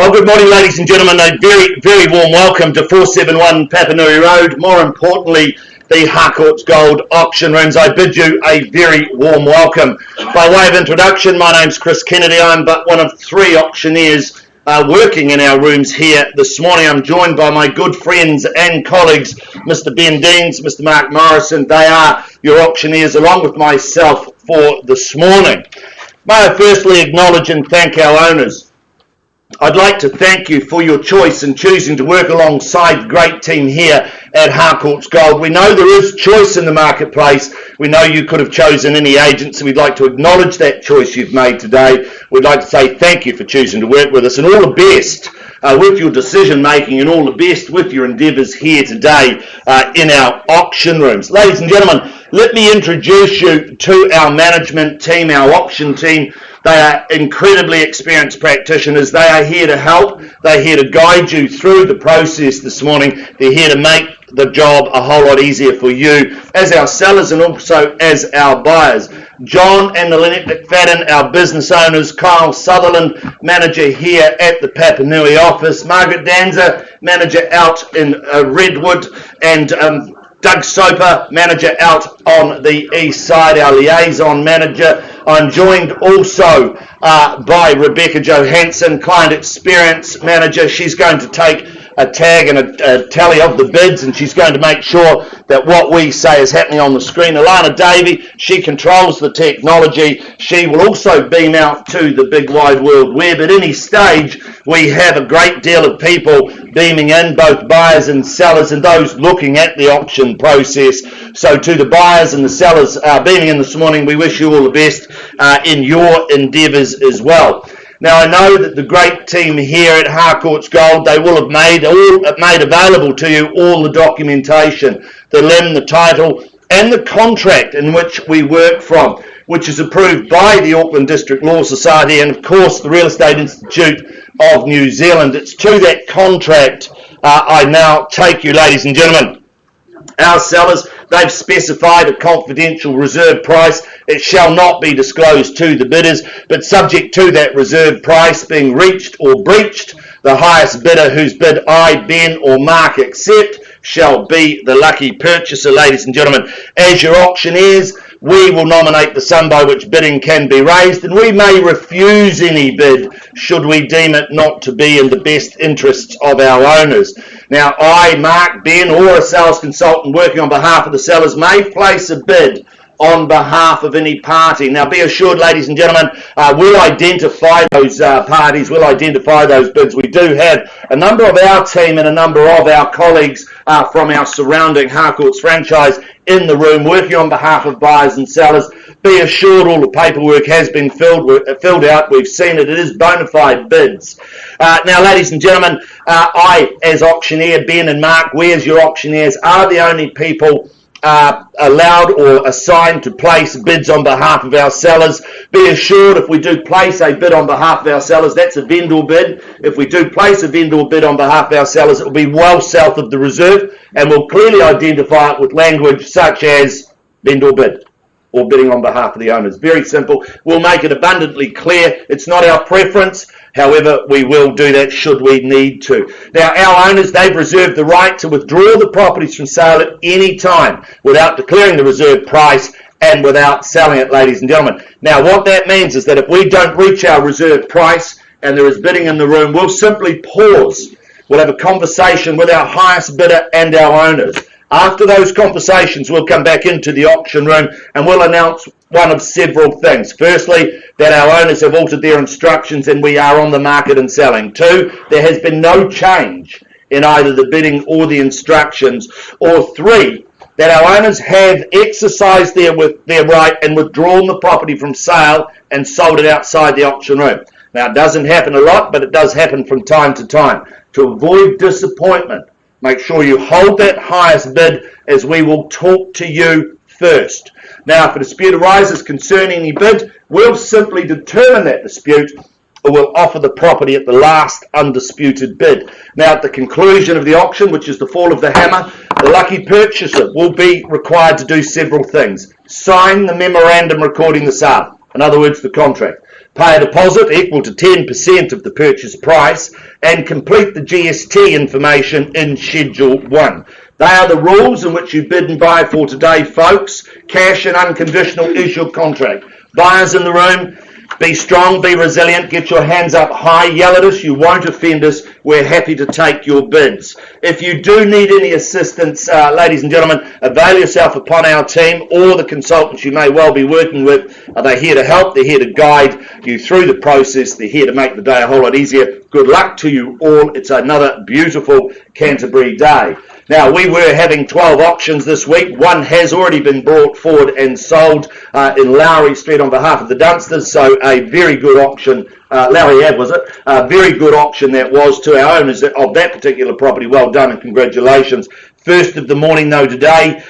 Well, good morning, ladies and gentlemen. A very, very warm welcome to 471 Papanui Road. More importantly, the Harcourts Gold Auction Rooms. I bid you a very warm welcome. By way of introduction, my name's Chris Kennedy. I'm but one of three auctioneers working in our rooms here this morning. I'm joined by my good friends and colleagues, Mr. Ben Deans, Mr. Mark Morrison. They are your auctioneers along with myself for this morning. May I firstly acknowledge and thank our owners. I'd like to thank you for your choice in choosing to work alongside the great team here at Harcourts Gold. We know there is choice in the marketplace. We know you could have chosen any agent, so we'd like to acknowledge that choice you've made today. We'd like to say thank you for choosing to work with us, and all the best with your decision making, and all the best with your endeavours here today in our auction rooms. Ladies and gentlemen, let me introduce you to our management team, our auction team. They are incredibly experienced practitioners. They are here to help. They're here to guide you through the process this morning. They're here to make the job a whole lot easier for you as our sellers and also as our buyers. John and Lynette McFadden, our business owners. Kyle Sutherland, manager here at the Papanui office. Margaret Danza, manager out in Redwood. And Doug Soper, manager out on the east side, our liaison manager. I'm joined also by Rebecca Johansson, client experience manager. She's going to take a tag and a tally of the bids, and she's going to make sure that what we say is happening on the screen. Alana Davey, she controls the technology. She will also beam out to the big wide world web. At any stage, we have a great deal of people beaming in, both buyers and sellers, and those looking at the auction process. So to the buyers and the sellers beaming in this morning, we wish you all the best in your endeavours as well. Now, I know that the great team here at Harcourts Gold, they will have made available to you all the documentation, the LIM, the title, and the contract in which we work from, which is approved by the Auckland District Law Society and, of course, the Real Estate Institute of New Zealand. It's to that contract I now take you, ladies and gentlemen. Our sellers, they've specified a confidential reserve price. It shall not be disclosed to the bidders, but subject to that reserve price being reached or breached, the highest bidder whose bid I, Ben, or Mark accept shall be the lucky purchaser, ladies and gentlemen. As your auctioneers, we will nominate the sum by which bidding can be raised, and we may refuse any bid should we deem it not to be in the best interests of our owners. Now, I, Mark, Ben, or a sales consultant working on behalf of the sellers may place a bid on behalf of any party. Now, be assured, ladies and gentlemen, we'll identify those parties, we'll identify those bids. We do have a number of our team and a number of our colleagues from our surrounding Harcourts franchise in the room working on behalf of buyers and sellers. Be assured all the paperwork has been filled out. We've seen it. It is bona fide bids. Now, ladies and gentlemen, I, as auctioneer, Ben and Mark, we as your auctioneers are the only people allowed or assigned to place bids on behalf of our sellers. Be assured, if we do place a bid on behalf of our sellers, that's a vendor bid. If we do place a vendor bid on behalf of our sellers, it will be well south of the reserve, and we'll clearly identify it with language such as vendor bid or bidding on behalf of the owners. Very simple. We'll make it abundantly clear. It's not our preference. However, we will do that should we need to. Now, our owners, they've reserved the right to withdraw the properties from sale at any time without declaring the reserve price and without selling it, ladies and gentlemen. Now, what that means is that if we don't reach our reserve price and there is bidding in the room, we'll simply pause. We'll have a conversation with our highest bidder and our owners. After those conversations, we'll come back into the auction room and we'll announce one of several things. Firstly, that our owners have altered their instructions and we are on the market and selling. Two, there has been no change in either the bidding or the instructions. Or three, that our owners have exercised their right and withdrawn the property from sale and sold it outside the auction room. Now, it doesn't happen a lot, but it does happen from time to time. To avoid disappointment, make sure you hold that highest bid as we will talk to you first. Now, if a dispute arises concerning any bid, we'll simply determine that dispute or we'll offer the property at the last undisputed bid. Now, at the conclusion of the auction, which is the fall of the hammer, the lucky purchaser will be required to do several things. Sign the memorandum recording the sale, in other words, the contract. Pay a deposit equal to 10% of the purchase price and complete the GST information in Schedule 1. They are the rules in which you bid and buy for today, folks. Cash and unconditional is your contract. Buyers in the room, be strong, be resilient, get your hands up high, yell at us, you won't offend us, we're happy to take your bids. If you do need any assistance, ladies and gentlemen, avail yourself upon our team or the consultants you may well be working with. They're here to help, they're here to guide you through the process, they're here to make the day a whole lot easier. Good luck to you all, it's another beautiful Canterbury day. Now, we were having 12 auctions this week. One has already been brought forward and sold in Lowry Street on behalf of the Dunsters, so a very good auction. Lowry Ave, was it? A very good auction that was to our owners of that particular property. Well done and congratulations. First of the morning, though, today,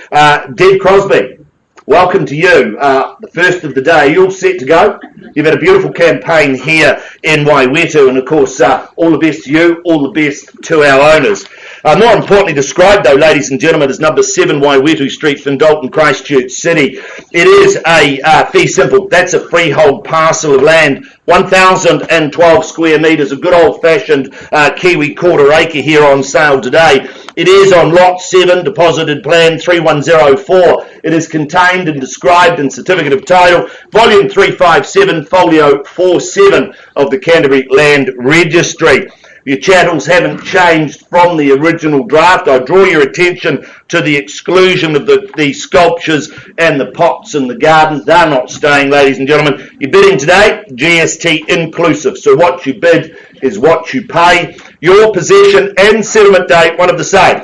Deb Crosby. Welcome to you. The first of the day. You're all set to go? You've had a beautiful campaign here in Waiwetu, and of course, all the best to you, all the best to our owners. More importantly described, though, ladies and gentlemen, is number 7 Waiwetu Street, Findalton, Christchurch City. It is a fee simple. That's a freehold parcel of land, 1,012 square metres, a good old-fashioned Kiwi quarter acre here on sale today. It is on Lot 7, Deposited Plan 3104. It is contained and described in Certificate of Title, Volume 357, Folio 47 of the Canterbury Land Registry. Your chattels haven't changed from the original draft. I draw your attention to the exclusion of the sculptures and the pots in the garden. They're not staying, ladies and gentlemen. You're bidding today, GST inclusive. So what you bid is what you pay. Your possession and settlement date, one of the same.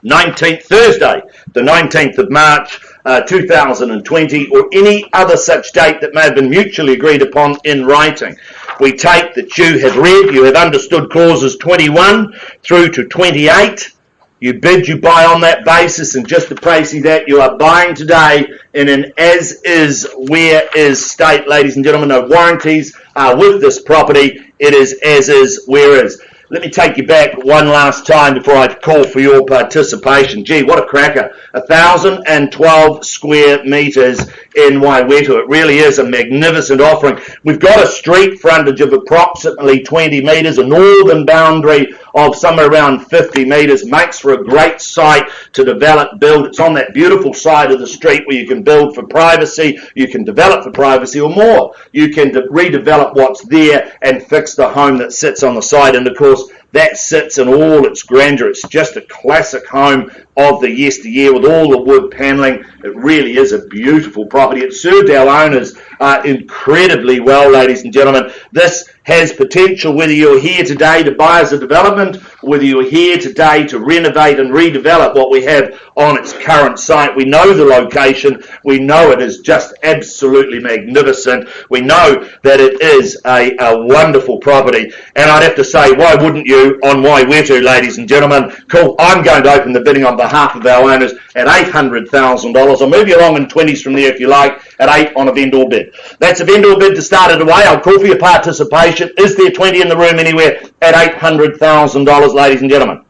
19th Thursday, the 19th of March, 2020, or any other such date that may have been mutually agreed upon in writing. We take that you have read, you have understood clauses 21 through to 28. You bid, you buy on that basis, and just to praise that, you are buying today in an as-is, where-is state, ladies and gentlemen. No warranties with this property. It is as-is, where-is. Let me take you back one last time before I call for your participation. Gee, what a cracker. 1,012 square metres in Waiwetu. It really is a magnificent offering. We've got a street frontage of approximately 20 metres, a northern boundary of somewhere around 50 metres. Makes for a great site to develop, build. It's on that beautiful side of the street where you can build for privacy, you can develop for privacy, or more. You can redevelop what's there and fix the home that sits on the side. And of course, that sits in all its grandeur. It's just a classic home of the yesteryear with all the wood panelling. It really is a beautiful property. It served our owners incredibly well, ladies and gentlemen. This has potential, whether you're here today to buy as a development, whether you're here today to renovate and redevelop what we have on its current site. We know the location. We know it is just absolutely magnificent. We know that it is a wonderful property. And I'd have to say, why wouldn't you on Waiwetu, ladies and gentlemen? Cool. I'm going to open the bidding on behalf of our owners at $800,000. I'll move you along in 20s from there if you like, at 8 on a vendor bid. That's a vendor bid to start it away. I'll call for your participation. Is there 20 in the room anywhere at $800,000, ladies and gentlemen?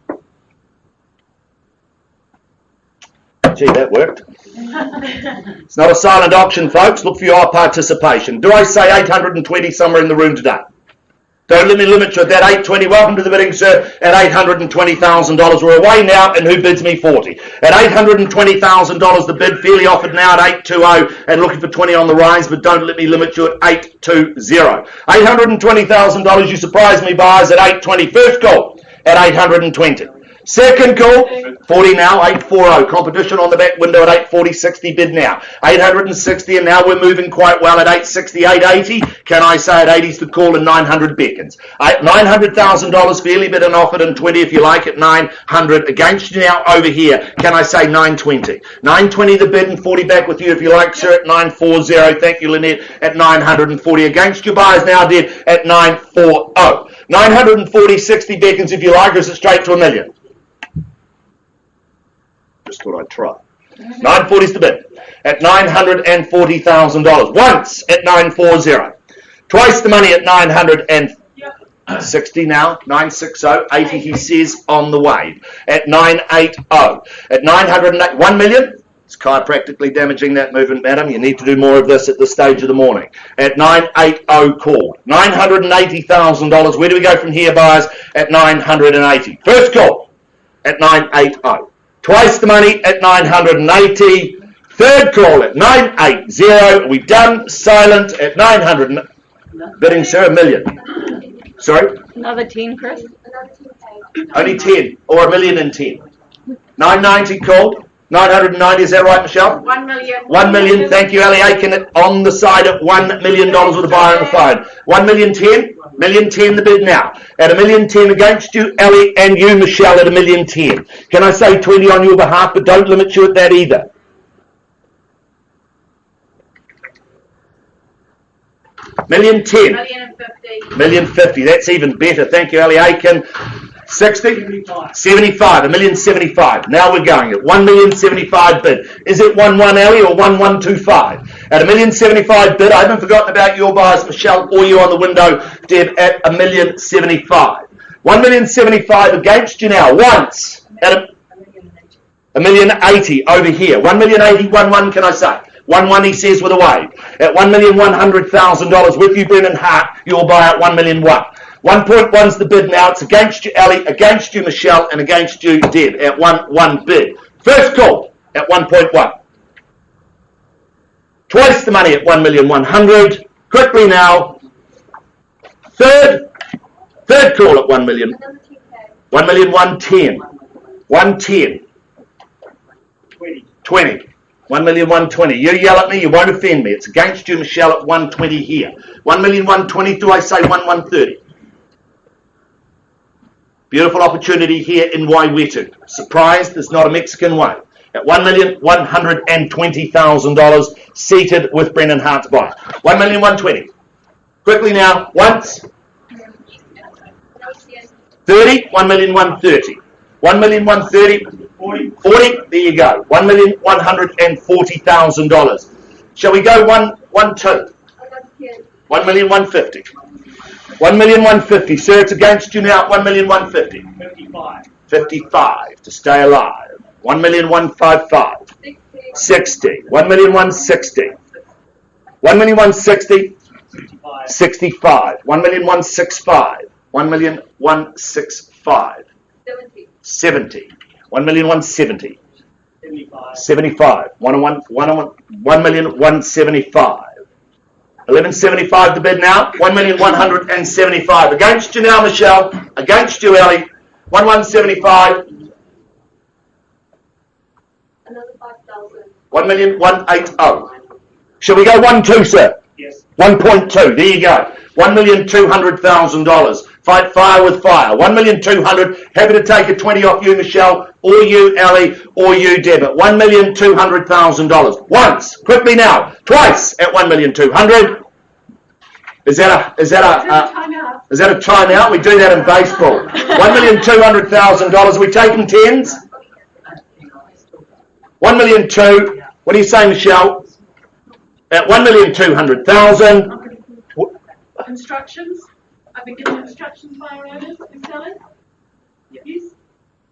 Gee, that worked. It's not a silent auction, folks. Look for your participation. Do I say 820 somewhere in the room today? Don't let me limit you at that 820. Welcome to the bidding, sir, at $820,000. We're away now, and who bids me 40? At $820,000, the bid fairly offered now at 820 and looking for 20 on the rise, but don't let me limit you at 820. $820,000, you surprised me, buyers, at 820. First call at 820. Second call, 40 now, 840. Competition on the back window at 840, 60 bid now. 860, and now we're moving quite well at 860, 880. Can I say at 80's the call and 900 beckons? $900,000 fairly bid and offered, and 20 if you like at 900 against you now over here. Can I say 920? 920 the bid and 40 back with you if you like, sir, at 940. Thank you, Lynette, at 940 against your buyers now, dear, at 940. 940, 60 beckons if you like, or is it straight to $1 million? Just thought I'd try. 940 is the bid at $940,000. Once at 940. Twice the money at 960 now. 960. 80 he says on the way. At 980. At 908. 1 million. It's chiropractically damaging that movement, madam. You need to do more of this at this stage of the morning. At 980 called. $980,000. Where do we go from here, buyers? At 980. First call at 980. Twice the money at 980. Third call at 980. Are we done? Silent at 900. Bidding, sir, $1 million. Sorry? Another 10, Chris. Only 10 or $1 million and 10. 990 called. 990, is that right, Michelle? 1 million. 1 million, thank you, Ali Aiken, on the side at $1 million with a buyer on the phone. 1 million 10, million 10 the bid now. At $1 million 10 against you, Ali, and you, Michelle, at $1 million 10. Can I say 20 on your behalf, but don't limit you at that either. Million 10. Million 50. That's even better. Thank you, Ali Aiken. 60? 75. 1,075,000. Now we're going at 1,075,000 bid. Is it 1-1, Ali, or 1-125? At 1,075,000 bid, I haven't forgotten about your buyers, Michelle, or you on the window, Deb, at 1,075,000. 1,075,000 against you now. Once at $1,080,000 over here. 1,080,000, 1-1, can I say? 1-1, he says with a wave. At $1,100,000 with you, Brendan Hart, you'll buy at 1,001,000. 1.1's the bid now. It's against you, Ali, against you, Michelle, and against you, Deb, at 1-1 bid. First call at 1.1. Twice the money at 1,100,000. Quickly now. Third call at 1 million. 1,110,000. 110. 20. 1,120,000. You yell at me, you won't offend me. It's against you, Michelle, at 120 here. 1,120,000. Do I say 1,130,000? Beautiful opportunity here in Waiwetu. Surprised there's not a Mexican way. At $1,120,000 seated with Brendan Hart's buyer. 1,120,000. Quickly now, once. 30, 1,130,000. 1,130,000. 40, there you go. $1,140,000. Shall we go 1-2? 1,150,000. 1,150,000. Sir, it's against you now at 1,150,000. 55. 55 to stay alive. 1,155,000. 60. 1,160,000. 1,160,000. 65. 1,165,000. 1,165,000. 70. 1,170,000. 75. 1,175,000. 1175 the bid now. 1,175,000. Against you now, Michelle. Against you, Ellie. 1,175,000. Another 5,000. 1,180,000. Shall we go 1-2, sir? Yes. 1.2. There you go. $1,200,000. Fight fire with fire. 1,200,000. Happy to take a 20 off you, Michelle, or you, Ali, or you, Deb. At $1,200,000. Once, quickly now. Twice at 1,200,000. Is that a timeout? We do that in baseball. $1,200,000. Are we taking tens? 1,200,000. What do you say, Michelle? At 1,200,000. Instructions? I've been given instructions by our owners that we're selling.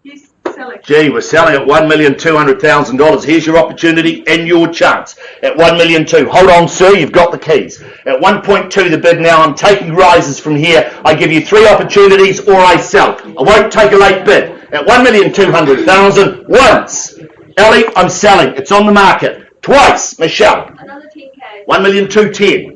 Yes, selling. Gee, we're selling at $1,200,000. Here's your opportunity and your chance. At 1,200,000. Hold on, sir, you've got the keys. At 1.2 the bid now. I'm taking rises from here. I give you 3 opportunities or I sell. I won't take a late bid. At 1,200,000. Once. Ellie, I'm selling. It's on the market. Twice, Michelle. Another 10K. 1,210,000.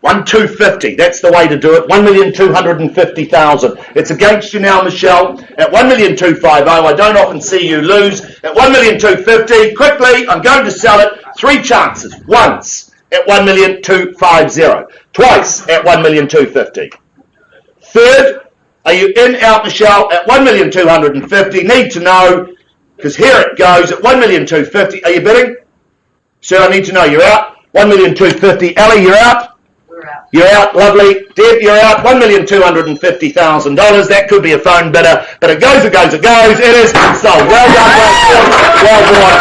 1,250,000. That's the way to do it. 1,250,000. It's against you now, Michelle. At 1,250,000. I don't often see you lose. At 1,250,000. Quickly, I'm going to sell it. 3 chances. Once at 1,250,000. Twice at 1,250,000. Third, are you in, out, Michelle? At 1,250,000. Need to know, because here it goes at 1,250,000. Are you bidding? Sir, I need to know. You're out. 1,250,000. Ellie, you're out. You're out, lovely. Deb, you're out. $1,250,000. That could be a phone bidder, but it goes, it goes, it goes. It is sold. Well done, well done.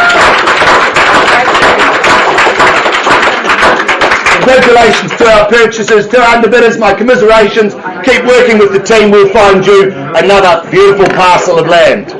Congratulations to our purchasers, to our underbidders. My commiserations. Keep working with the team. We'll find you another beautiful parcel of land.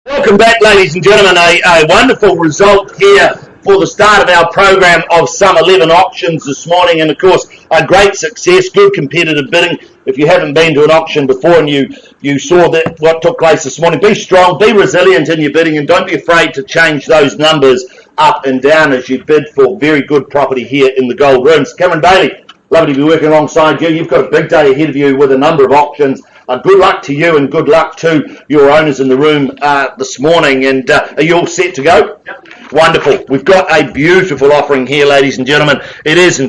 Welcome back, ladies and gentlemen. A wonderful result here for the start of our program of some 11 auctions this morning, and of course a great success, good competitive bidding. If you haven't been to an auction before and you saw that what took place this morning, be strong, be resilient in your bidding, and don't be afraid to change those numbers up and down as you bid for very good property here in the Gold Rooms. Cameron Bailey, lovely to be working alongside you. You've got a big day ahead of you with a number of auctions. Good luck to you and good luck to your owners in the room this morning. And are you all set to go? Yep. Wonderful. We've got a beautiful offering here, ladies and gentlemen. It is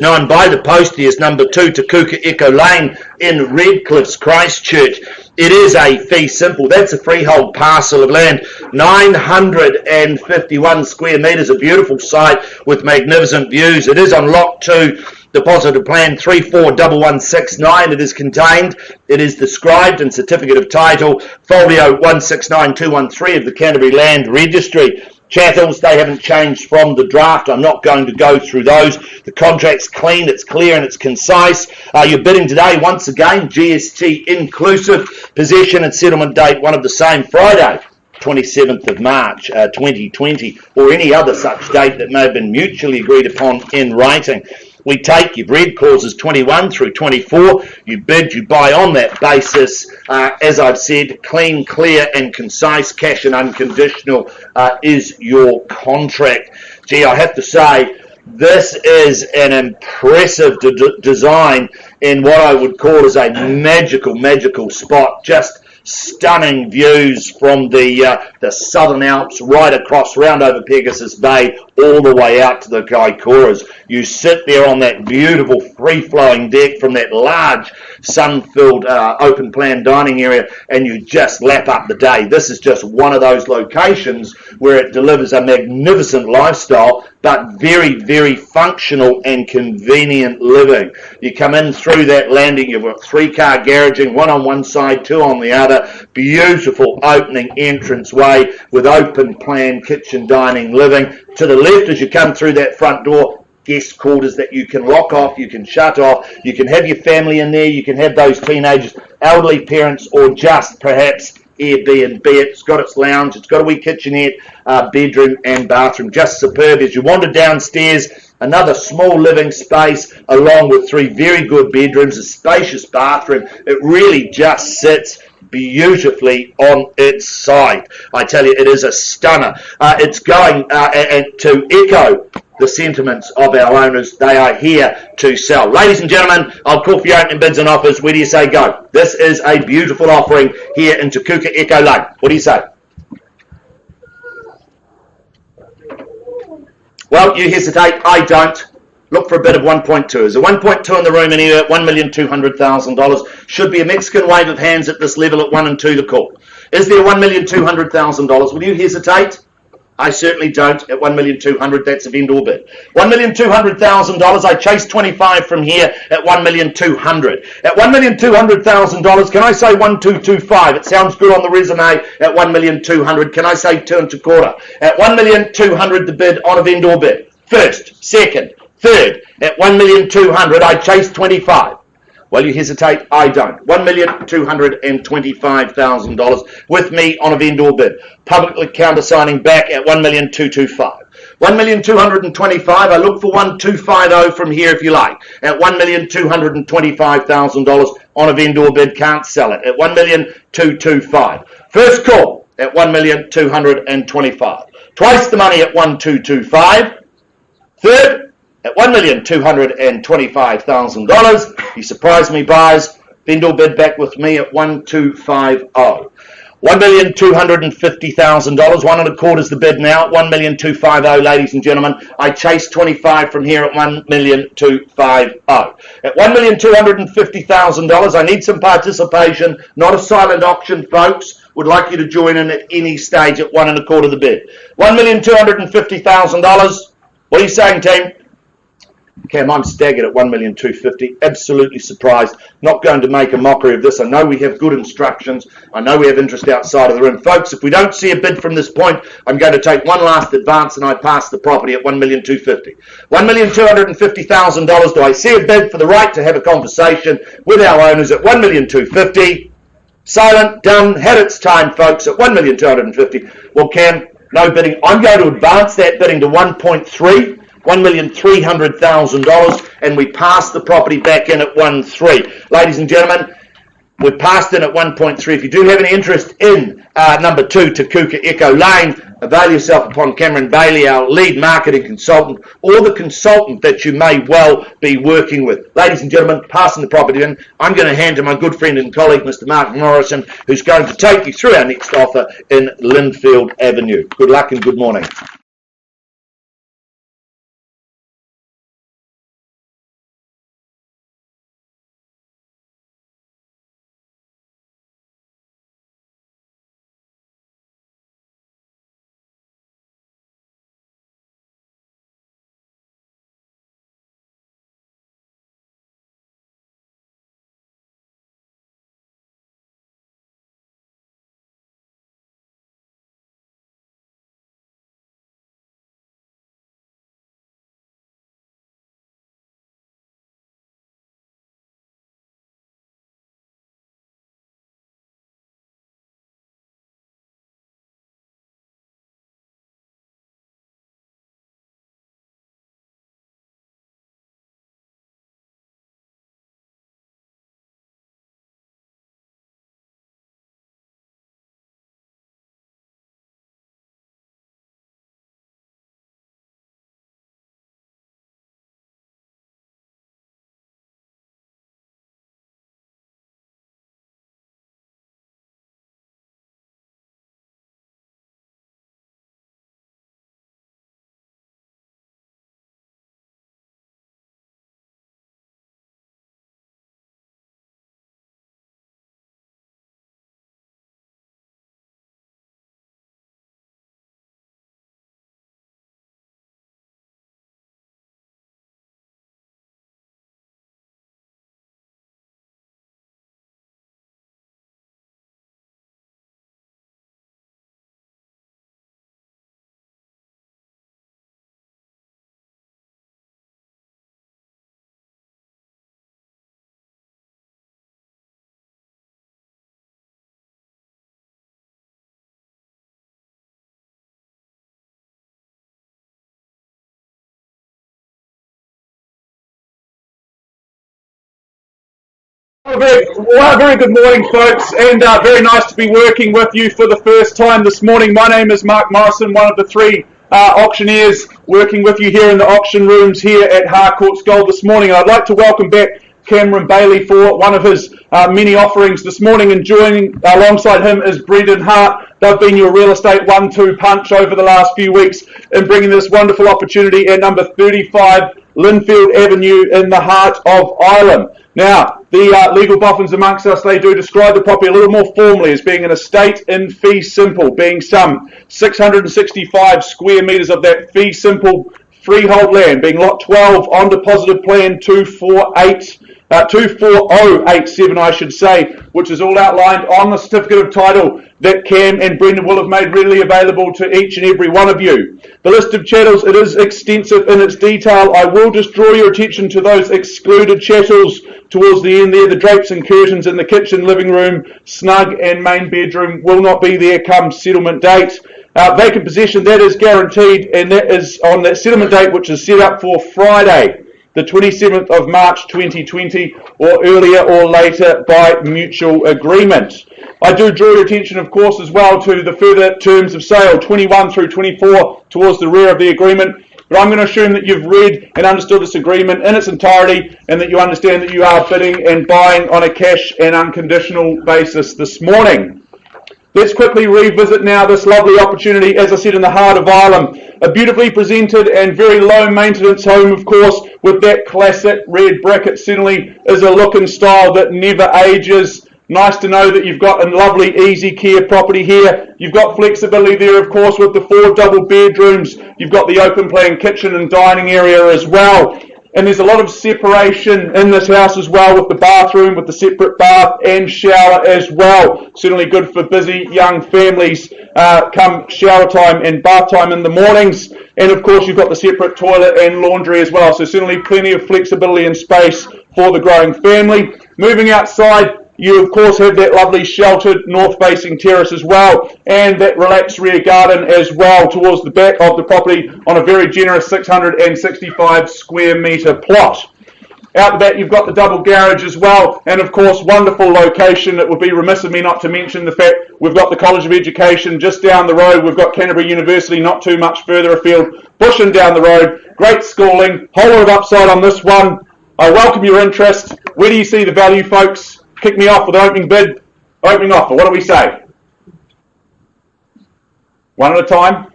known by the postie as number 2 Takuka Echo Lane in Redcliffs, Christchurch. It is a fee simple. That's a freehold parcel of land, 951 square metres, a beautiful site with magnificent views. It is on lot 2. Deposit of plan 341169. It is contained. It is described in certificate of title folio 169213 of the Canterbury Land Registry. Chattels, they haven't changed from the draft. I'm not going to go through those. The contract's clean, it's clear, and it's concise. You're bidding today, once again, GST inclusive. Possession and settlement date, one of the same, Friday, 27th of March 2020, or any other such date that may have been mutually agreed upon in writing. We take, you've read clauses 21 through 24, you bid, you buy on that basis. As I've said, clean, clear and concise, cash and unconditional is your contract. Gee, I have to say, this is an impressive design in what I would call as a magical spot. Just stunning views from the Southern Alps right across round over Pegasus Bay all the way out to the Kaikoras. You sit there on that beautiful free-flowing deck from that large sun-filled open plan dining area and you just lap up the day. This is just one of those locations where it delivers a magnificent lifestyle but very functional and convenient living. You come in through that landing, you've got 3-car garaging, one on one side, 2 on the other, beautiful opening entranceway with open plan kitchen, dining, living. To the left as you come through that front door, guest quarters that you can lock off, you can shut off, you can have your family in there, you can have those teenagers, elderly parents, or just perhaps Airbnb. It's got its lounge, it's got a wee kitchenette, bedroom and bathroom, just superb. As you wander downstairs, another small living space along with 3 very good bedrooms, a spacious bathroom. It really just sits beautifully on its side. I tell you, it is a stunner. It's going to echo the sentiments of our owners. They are here to sell. Ladies and gentlemen, I'll call for your opening bids and offers. Where do you say go? This is a beautiful offering here in Takuka Echo Lane. What do you say? Well, you hesitate. I don't. Look for a bid of 1.2. Is a 1.2 in the room anywhere at $1,200,000? Should be a Mexican wave of hands at this level at 1 and 2 to call. Is there $1,200,000? Will you hesitate? I certainly don't. At $1,200,000, that's a vendor bid. $1,200,000. I chase 25 from here at $1,200,000. At $1,200,000, can I say 1,225? It sounds good on the resume. At $1,200,000, can I say 2 1/4? At $1,200,000, the bid on a vendor bid. First, second, third. At $1,200,000, I chase 25. Well, you hesitate, I don't. $1,225,000 with me on a vendor bid. Publicly countersigning back at $1,225,000. $1,225,000, I look for 1,250 from here if you like. At $1,225,000 on a vendor bid, can't sell it. At $1,225,000. First call at $1,225,000. Twice the money at $1,225,000. Third, at $1,225,000. You surprise me, buyers. Vendor bid back with me at $1,250,000. $1,250,000. 1 1/4 is the bid now. $1,250,000, ladies and gentlemen. I chase 25 from here at $1,250,000. At $1,250,000, I need some participation. Not a silent auction, folks. Would like you to join in at any stage at 1 1/4 the bid. $1,250,000. What are you saying, team? Cam, I'm staggered at $1,250,000. Absolutely surprised. Not going to make a mockery of this. I know we have good instructions. I know we have interest outside of the room. Folks, if we don't see a bid from this point, I'm going to take one last advance and I pass the property at $1,250,000. $1,250,000. Do I see a bid for the right to have a conversation with our owners at $1,250,000? Silent, done, had its time, folks, at 1,250,000. Well, Cam, no bidding. I'm going to advance that bidding to 1.3, $1,300,000, and we pass the property back in at 1.3. Ladies and gentlemen, we're passed in at 1.3. If you do have any interest in number 2, Takuka Echo Lane, avail yourself upon Cameron Bailey, our lead marketing consultant, or the consultant that you may well be working with. Ladies and gentlemen, passing the property in, I'm going to hand to my good friend and colleague, Mr. Mark Morrison, who's going to take you through our next offer in Linfield Avenue. Good luck and good morning. Well, very good morning, folks, and very nice to be working with you for the first time this morning. My name is Mark Morrison, one of the 3 auctioneers working with you here in the auction rooms here at Harcourts Gold this morning. I'd like to welcome back Cameron Bailey for one of his many offerings this morning, and joining alongside him is Brendan Hart. They've been your real estate 1-2 punch over the last few weeks in bringing this wonderful opportunity at number 35 Linfield Avenue in the heart of Ireland. Now, the legal boffins amongst us, they do describe the property a little more formally as being an estate in fee simple, being some 665 square metres of that fee simple freehold land, being lot 12 on deposited plan 24087, I should say, which is all outlined on the certificate of title that Cam and Brendan will have made readily available to each and every one of you. The list of chattels, it is extensive in its detail. I will just draw your attention to those excluded chattels towards the end there. The drapes and curtains in the kitchen, living room, snug and main bedroom will not be there come settlement date. Vacant possession, that is guaranteed, and that is on that settlement date, which is set up for Friday, the 27th of March 2020, or earlier or later by mutual agreement. I do draw your attention, of course, as well to the further terms of sale, 21 through 24, towards the rear of the agreement. But I'm going to assume that you've read and understood this agreement in its entirety, and that you understand that you are bidding and buying on a cash and unconditional basis this morning. Let's quickly revisit now this lovely opportunity, as I said, in the heart of Ireland. A beautifully presented and very low maintenance home, of course, with that classic red brick. It certainly is a look and style that never ages. Nice to know that you've got a lovely easy care property here. You've got flexibility there, of course, with the 4 double bedrooms. You've got the open plan kitchen and dining area as well. And there's a lot of separation in this house as well, with the bathroom, with the separate bath and shower as well. Certainly good for busy young families come shower time and bath time in the mornings. And of course you've got the separate toilet and laundry as well. So certainly plenty of flexibility and space for the growing family. Moving outside, You of course have that lovely sheltered north-facing terrace as well, and that relaxed rear garden as well towards the back of the property on a very generous 665 square metre plot. Out the back you've got the double garage as well, and of course wonderful location. It would be remiss of me not to mention the fact we've got the College of Education just down the road, we've got Canterbury University not too much further afield, Bushin down the road, great schooling, whole lot of upside on this one. I welcome your interest. Where do you see the value, folks? Kick me off with an opening bid, opening offer. What do we say? One at a time.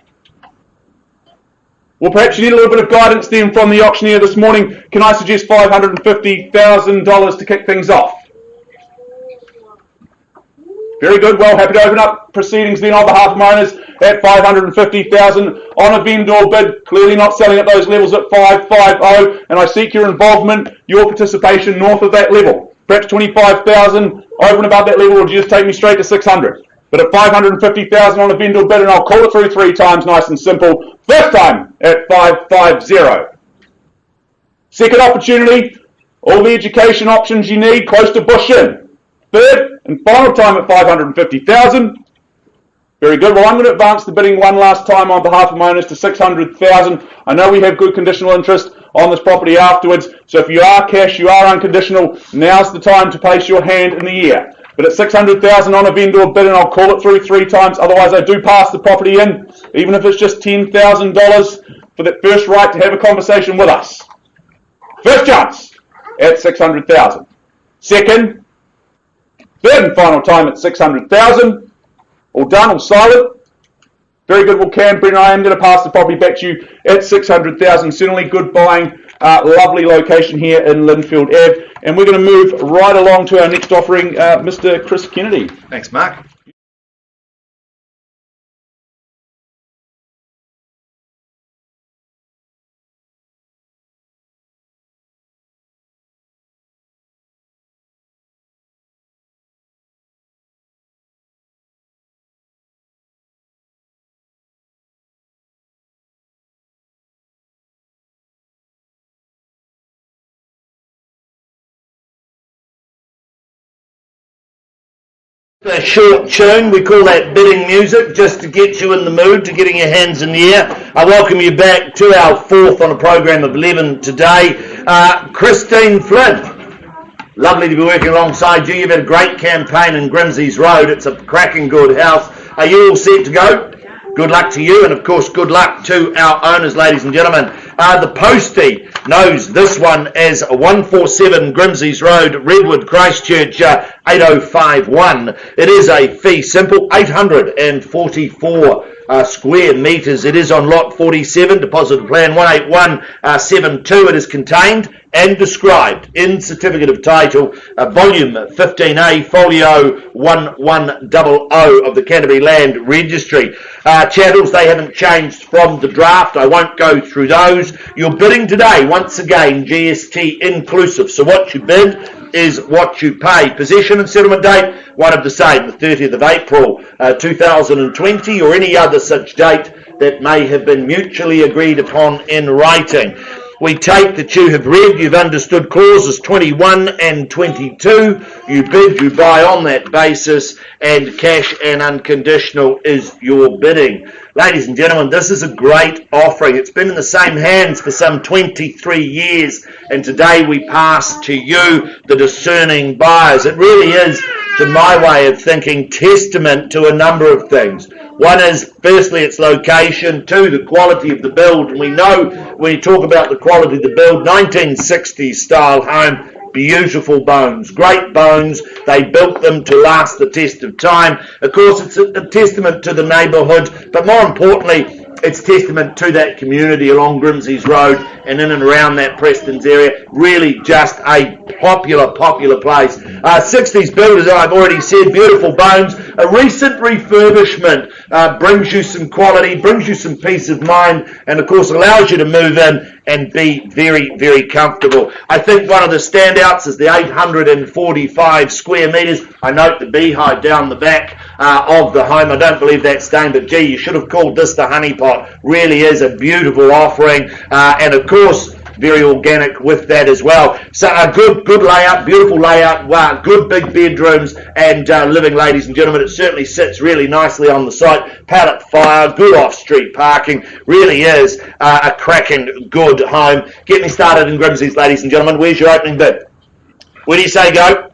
Well, perhaps you need a little bit of guidance then from the auctioneer this morning. Can I suggest $550,000 to kick things off? Very good. Well, happy to open up proceedings then on behalf of my owners at $550,000 on a vendor bid. Clearly not selling at those levels at $550, and I seek your involvement, your participation north of that level. Perhaps $25,000 over and above that level, or do you just take me straight to $600? But at $550,000 on a vendor bid, and I'll call it through 3 times, nice and simple. First time at $550. Second opportunity, all the education options you need, close to Bushin. Third and final time at $550,000. Very good. Well, I'm going to advance the bidding one last time on behalf of my owners to $600,000. I know we have good conditional interest on this property afterwards, so if you are cash, you are unconditional, now's the time to place your hand in the air. But at $600,000 on a vendor bid, and I'll call it through 3 times, otherwise I do pass the property in, even if it's just $10,000 for that first right to have a conversation with us. First chance at $600,000. Second, third and final time at $600,000. All done, all silent. Very good. Well, Cam, Brendan, I am going to pass the property back to you at $600,000. Certainly good buying, lovely location here in Linfield Ave. And we're going to move right along to our next offering, Mr. Chris Kennedy. Thanks, Mark. A short tune, we call that bidding music, just to get you in the mood, to getting your hands in the air. I welcome you back to our 4th on a program of 11 today. Christine Flynn, lovely to be working alongside you. You've had a great campaign in Grimsey's Road. It's a cracking good house. Are you all set to go? Good luck to you, and of course good luck to our owners, ladies and gentlemen. The postie knows this one as 147 Grimsey's Road, Redwood, Christchurch, 8051. It is a fee simple, 844 square metres. It is on lot 47, deposit plan 18172. It is contained and described in Certificate of Title, Volume 15A, Folio 1100 of the Canterbury Land Registry. Chattels, they haven't changed from the draft. I won't go through those. You're bidding today, once again, GST inclusive. So what you bid is what you pay. Possession and settlement date, one of the same, the 30th of April 2020, or any other such date that may have been mutually agreed upon in writing. We take that you have read, you've understood clauses 21 and 22. You bid, you buy on that basis, and cash and unconditional is your bidding. Ladies and gentlemen, this is a great offering. It's been in the same hands for some 23 years, and today we pass to you, the discerning buyers. It really is, to my way of thinking, testament to a number of things. One is, firstly, its location. 2, the quality of the build. And we know when you talk about the quality of the build, 1960s style home, beautiful bones, great bones. They built them to last the test of time. Of course, it's a testament to the neighbourhood, but more importantly, it's testament to that community along Grimsey's Road and in and around that Preston's area. Really just a popular place. 60s build, as I've already said, beautiful bones. A recent refurbishment brings you some quality, brings you some peace of mind, and of course allows you to move in and be very, very comfortable. I think one of the standouts is the 845 square metres. I note the beehive down the back of the home. I don't believe that's staying, but gee, you should have called this the honeypot. Really is a beautiful offering. And of course, very organic with that as well. So a good layout, beautiful layout, wow, good big bedrooms and living, ladies and gentlemen. It certainly sits really nicely on the site. Pallet fire, good off-street parking, really is a cracking good home. Get me started in Grimsby's, ladies and gentlemen. Where's your opening bid? Where do you say go?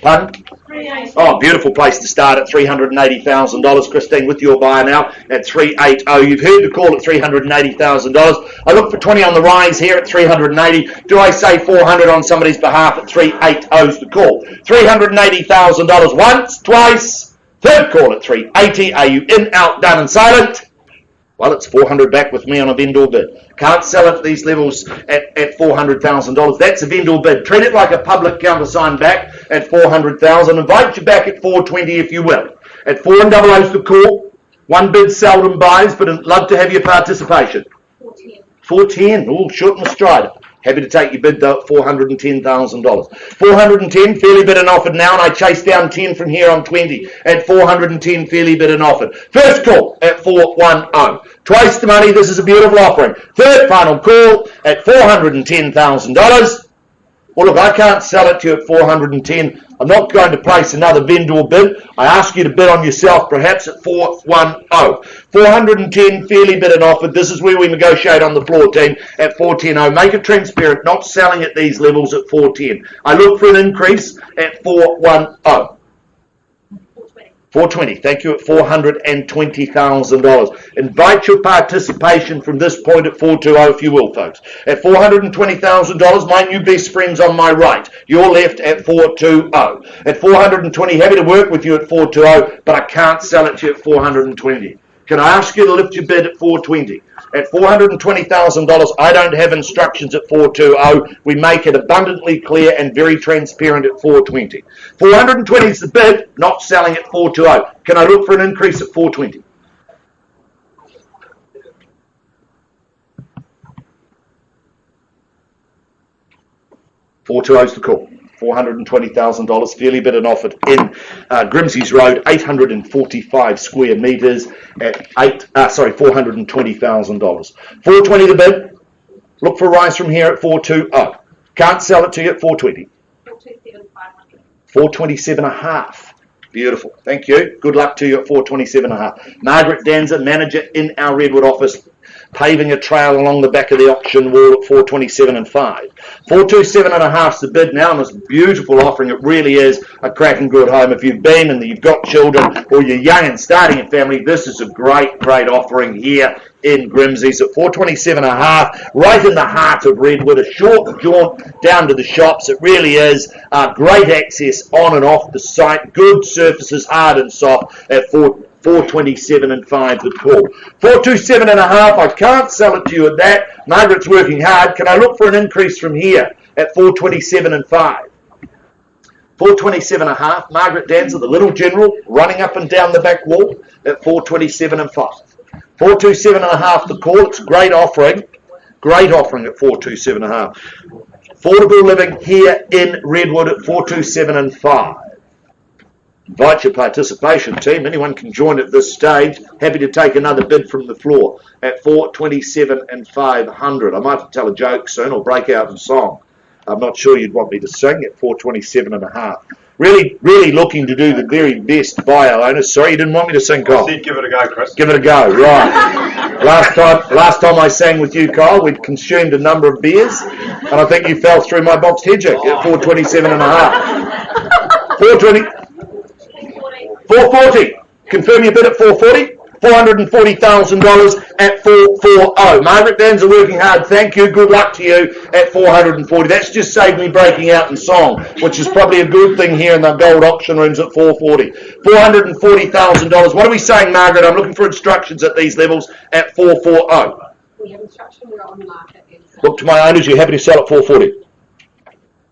Pardon? 380. Oh, beautiful place to start at $380,000. Christine, with your buyer now at 380. You've heard the call at $380,000. I look for 20 on the rise here at 380. Do I say 400 on somebody's behalf at 380's the call? $380,000 once, twice, third call at 380. Are you in, out, done and silent? Well, it's 400 back with me on a vendor bid. Can't sell at these levels at $400,000. That's a vendor bid. Treat it like a public countersign back at $400,000. Invite you back at 420 if you will. At 400's the call. One bid seldom buys, but I'd love to have your participation. 410. 410. Oh, short and stride. Happy to take your bid though at $410,000. 410, fairly bid and offered now, and I chase down 10 from here on 20 at 410, fairly bid and offered. First call at 410. Twice the money, this is a beautiful offering. Third final call at $410,000. Well, look, I can't sell it to you at 410. I'm not going to place another vendor bid. I ask you to bid on yourself, perhaps at 410. 410, fairly bid and offered. This is where we negotiate on the floor, team, at 410. Make it transparent, not selling at these levels at 410. I look for an increase at 410. 420, thank you, at $420,000. Invite your participation from this point at 420 if you will, folks. At $420,000, my new best friends on my right. Your left at 420. At 420, happy to work with you at 420, but I can't sell it to you at 420. Can I ask you to lift your bid at 420? At $420,000, I don't have instructions at 420. We make it abundantly clear and very transparent at 420. 420 is the bid, not selling at 420. Can I look for an increase at 420? $420 is the call. $420,000, fairly bid and offered in Grimsby's Road, 845 square metres at $420,000. 420 the bid. Look for a rise from here at 420. Can't sell it to you at 420. 427.5. Beautiful. Thank you. Good luck to you at 427.5. Margaret Danza, manager in our Redwood office, paving a trail along the back of the auction wall at 427.5. 427.5 is the bid now on this beautiful offering. It really is a cracking good home. If you've been and you've got children or you're young and starting a family, this is a great offering here in Grimsby's at 427.5, right in the heart of Redwood. A short jaunt down to the shops. It really is great access on and off the site. Good surfaces, hard and soft at 427.5 the call. 427.5, I can't sell it to you at that. Margaret's working hard. Can I look for an increase from here at 427.5? 427.5. Margaret Danza, the little general, running up and down the back wall at 427.5. 427.5 the call. It's a great offering. Great offering at 427.5. Affordable living here in Redwood at 427.5. Invite your participation, team. Anyone can join at this stage. Happy to take another bid from the floor at 427.500. I might have to tell a joke soon or break out in song. I'm not sure you'd want me to sing at 427.5. Really looking to do the very best bio owners. Sorry, you didn't want me to sing, Kyle. I said give it a go, Chris. Give it a go, right. Last time I sang with you, Kyle, we'd consumed a number of beers, and I think you fell through my boxed hedging at 427.5. 420. 440. Confirm your bid at 440. $440,000 at 440. Margaret Danza working hard. Thank you. Good luck to you at 440. That's just saved me breaking out in song, which is probably a good thing here in the gold auction rooms at 440. $440,000. What are we saying, Margaret? I'm looking for instructions at these levels at 440. We have instruction, we're on the market. Look to my owners. You're happy to sell at 440.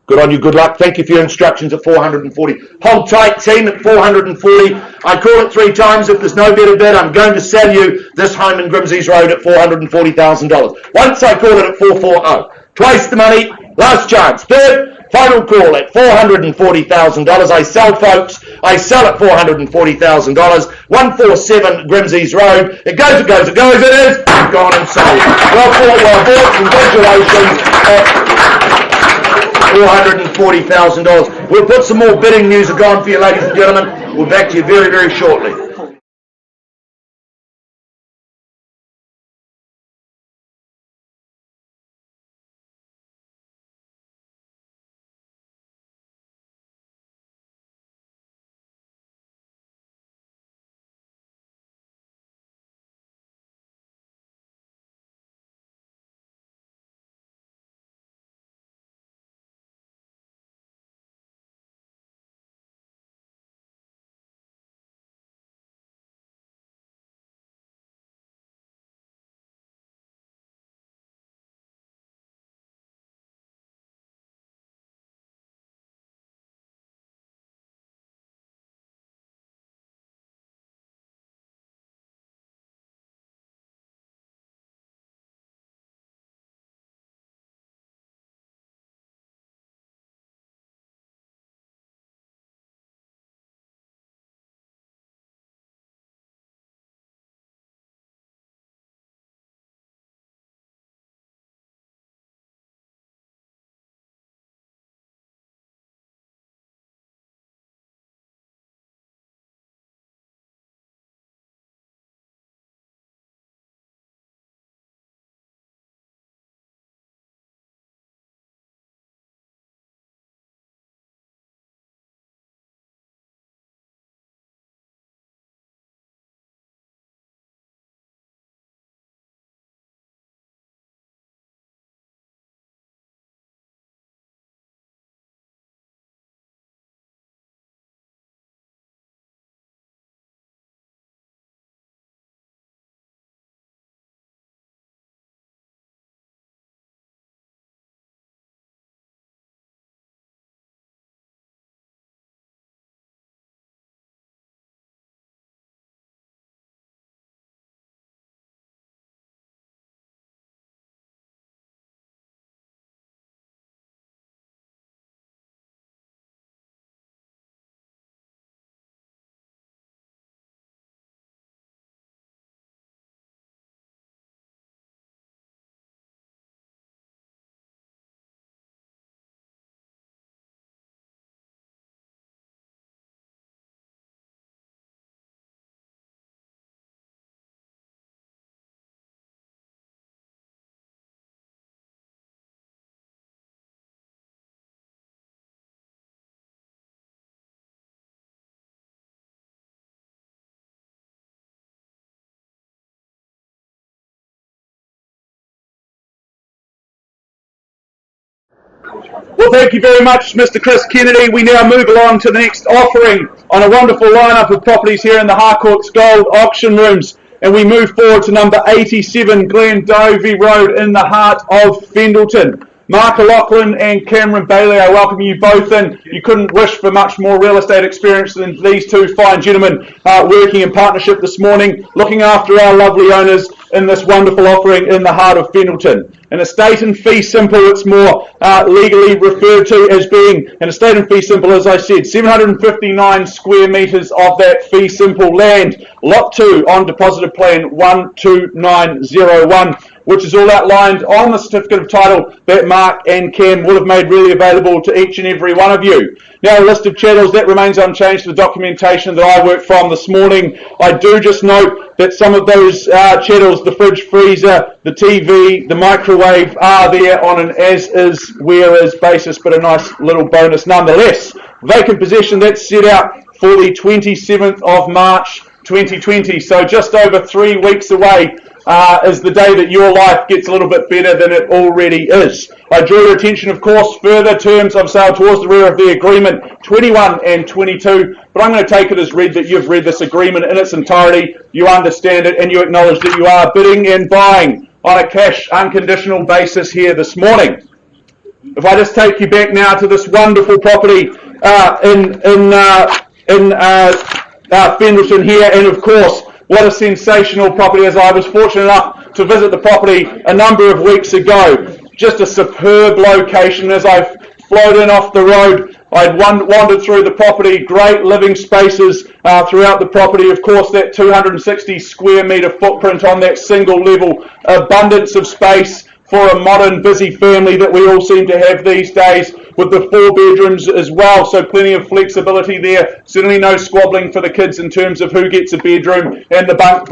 Good on you, good luck. Thank you for your instructions at 440. Hold tight, team, at 440. I call it 3 times. If there's no better bid, I'm going to sell you this home in Grimsby's Road at $440,000. Once I call it at 440. Twice the money, last chance. Third, final call at $440,000. I sell, folks, I sell at $440,000. 147 Grimsey's Road. It goes, it goes, it goes. It is gone and sold. Well bought, well bought. Congratulations at $440,000. We'll put some more bidding music on for you, ladies and gentlemen. We'll back to you very, very shortly. Well, thank you very much, Mr. Chris Kennedy. We now move along to the next offering on a wonderful lineup of properties here in the Harcourts Gold auction rooms. And we move forward to number 87 Glendovey Road in the heart of Fendleton. Mark O'Loughlin and Cameron Bailey, I welcome you both in. You couldn't wish for much more real estate experience than these two fine gentlemen working in partnership this morning, looking after our lovely owners in this wonderful offering in the heart of Fendleton. An estate in fee simple, it's more legally referred to as being an estate in fee simple, as I said, 759 square metres of that fee simple land. Lot 2 on deposited plan 12901. Which is all outlined on the certificate of title that Mark and Cam would have made really available to each and every one of you. Now, a list of chattels, that remains unchanged to the documentation that I worked from this morning. I do just note that some of those chattels, the fridge, freezer, the TV, the microwave, are there on an as-is, where-is basis, but a nice little bonus nonetheless. Vacant possession, that's set out for the 27th of March 2020, so just over 3 weeks away is the day that your life gets a little bit better than it already is. I draw your attention, of course, further terms of sale towards the rear of the agreement, 21 and 22, but I'm going to take it as read that you've read this agreement in its entirety, you understand it, and you acknowledge that you are bidding and buying on a cash, unconditional basis here this morning. If I just take you back now to this wonderful property in Fendleton here, and of course, what a sensational property, as I was fortunate enough to visit the property a number of weeks ago. Just a superb location, as I've flowed in off the road. I'd wandered through the property, great living spaces throughout the property. Of course, that 260 square metre footprint on that single level, abundance of space for a modern, busy family that we all seem to have these days, with the 4 bedrooms as well, so plenty of flexibility there. Certainly no squabbling for the kids in terms of who gets a bedroom, and the bunk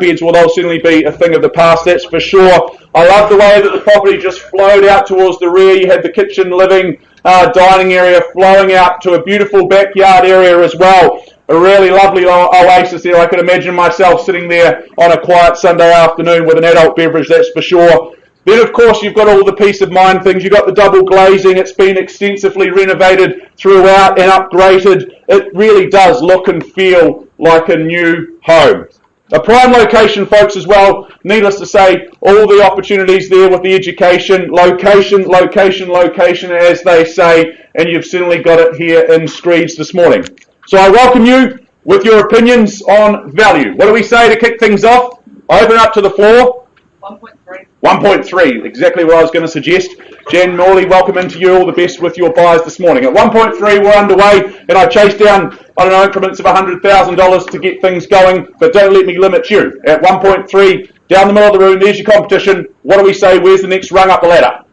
beds will certainly be a thing of the past, that's for sure. I love the way that the property just flowed out towards the rear. You had the kitchen, living, dining area flowing out to a beautiful backyard area as well. A really lovely oasis there. I could imagine myself sitting there on a quiet Sunday afternoon with an adult beverage, that's for sure. Then, of course, you've got all the peace of mind things. You've got the double glazing. It's been extensively renovated throughout and upgraded. It really does look and feel like a new home. A prime location, folks, as well. Needless to say, all the opportunities there with the education. Location, location, location, as they say. And you've certainly got it here in Screeds this morning. So I welcome you with your opinions on value. What do we say to kick things off? Open up to the floor. 1.3. 1.3, exactly what I was going to suggest. Jen Morley, welcome into you. All the best with your buys this morning. At 1.3, we're underway, and I chased down, increments of $100,000 to get things going, but don't let me limit you. At 1.3, down the middle of the room, there's your competition. What do we say? Where's the next rung up the ladder?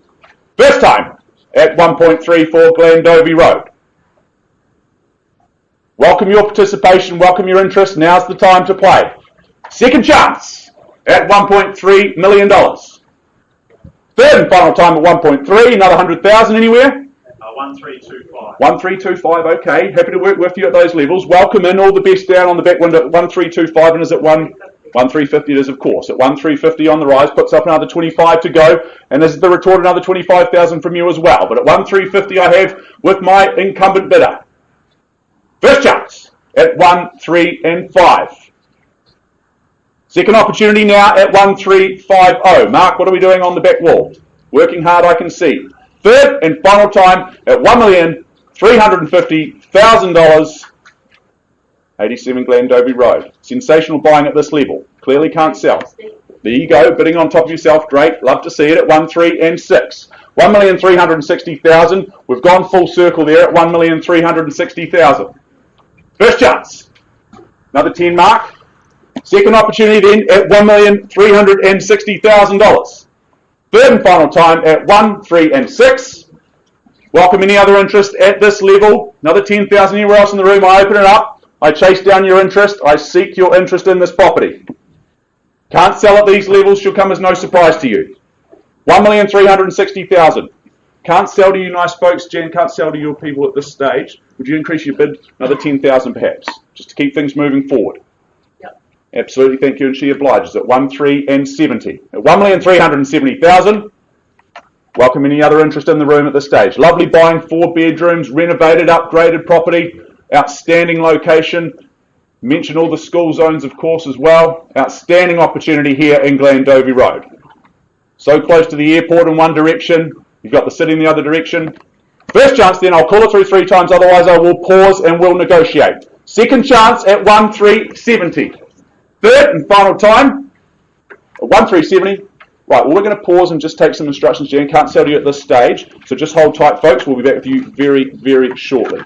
First time, at 1.3 for Glandovey Road. Welcome your participation, welcome your interest. Now's the time to play. Second chance, at $1.3 million. Third and final time at 1.3, another 100,000 anywhere? 1325. 1325, okay. Happy to work with you at those levels. Welcome in, all the best down on the back window at 1325, and is it 1350 it is, of course. At 1350 on the rise, puts up another 25 to go, and this is the retort, another 25,000 from you as well. But at 1350 I have with my incumbent bidder. First chance at 1, 3 and 5. Second opportunity now at 1350. Mark, what are we doing on the back wall? Working hard, I can see. Third and final time at $1,350,000. 87 Glandovey Road. Sensational buying at this level. Clearly can't sell. There you go, bidding on top of yourself. Great, love to see it at 1, 3 and 6. 1,360,000. We've gone full circle there at 1,360,000. First chance. Another 10, Mark. Second opportunity then at $1,360,000. Third and final time at 1, 3 and 6. Welcome any other interest at this level. Another 10,000 anywhere else in the room. I open it up. I chase down your interest. I seek your interest in this property. Can't sell at these levels. Should come as no surprise to you. 1,360,000. Can't sell to you nice folks. Jen, can't sell to your people at this stage. Would you increase your bid another 10,000 perhaps, just to keep things moving forward? Yep. Absolutely, thank you, and she obliges at 1, 3 and 70. At 1,370,000. Welcome any other interest in the room at this stage. Lovely buying, 4 bedrooms, renovated, upgraded property, outstanding location. Mention all the school zones, of course, as well. Outstanding opportunity here in Glandovey Road. So close to the airport in one direction. You've got the city in the other direction. First chance then, I'll call it through 3 times, otherwise I will pause and we'll negotiate. Second chance at 1,370. Third and final time at 1,370. Right, well, we're going to pause and just take some instructions, Jen. Can't sell to you at this stage, so just hold tight, folks. We'll be back with you very, very shortly.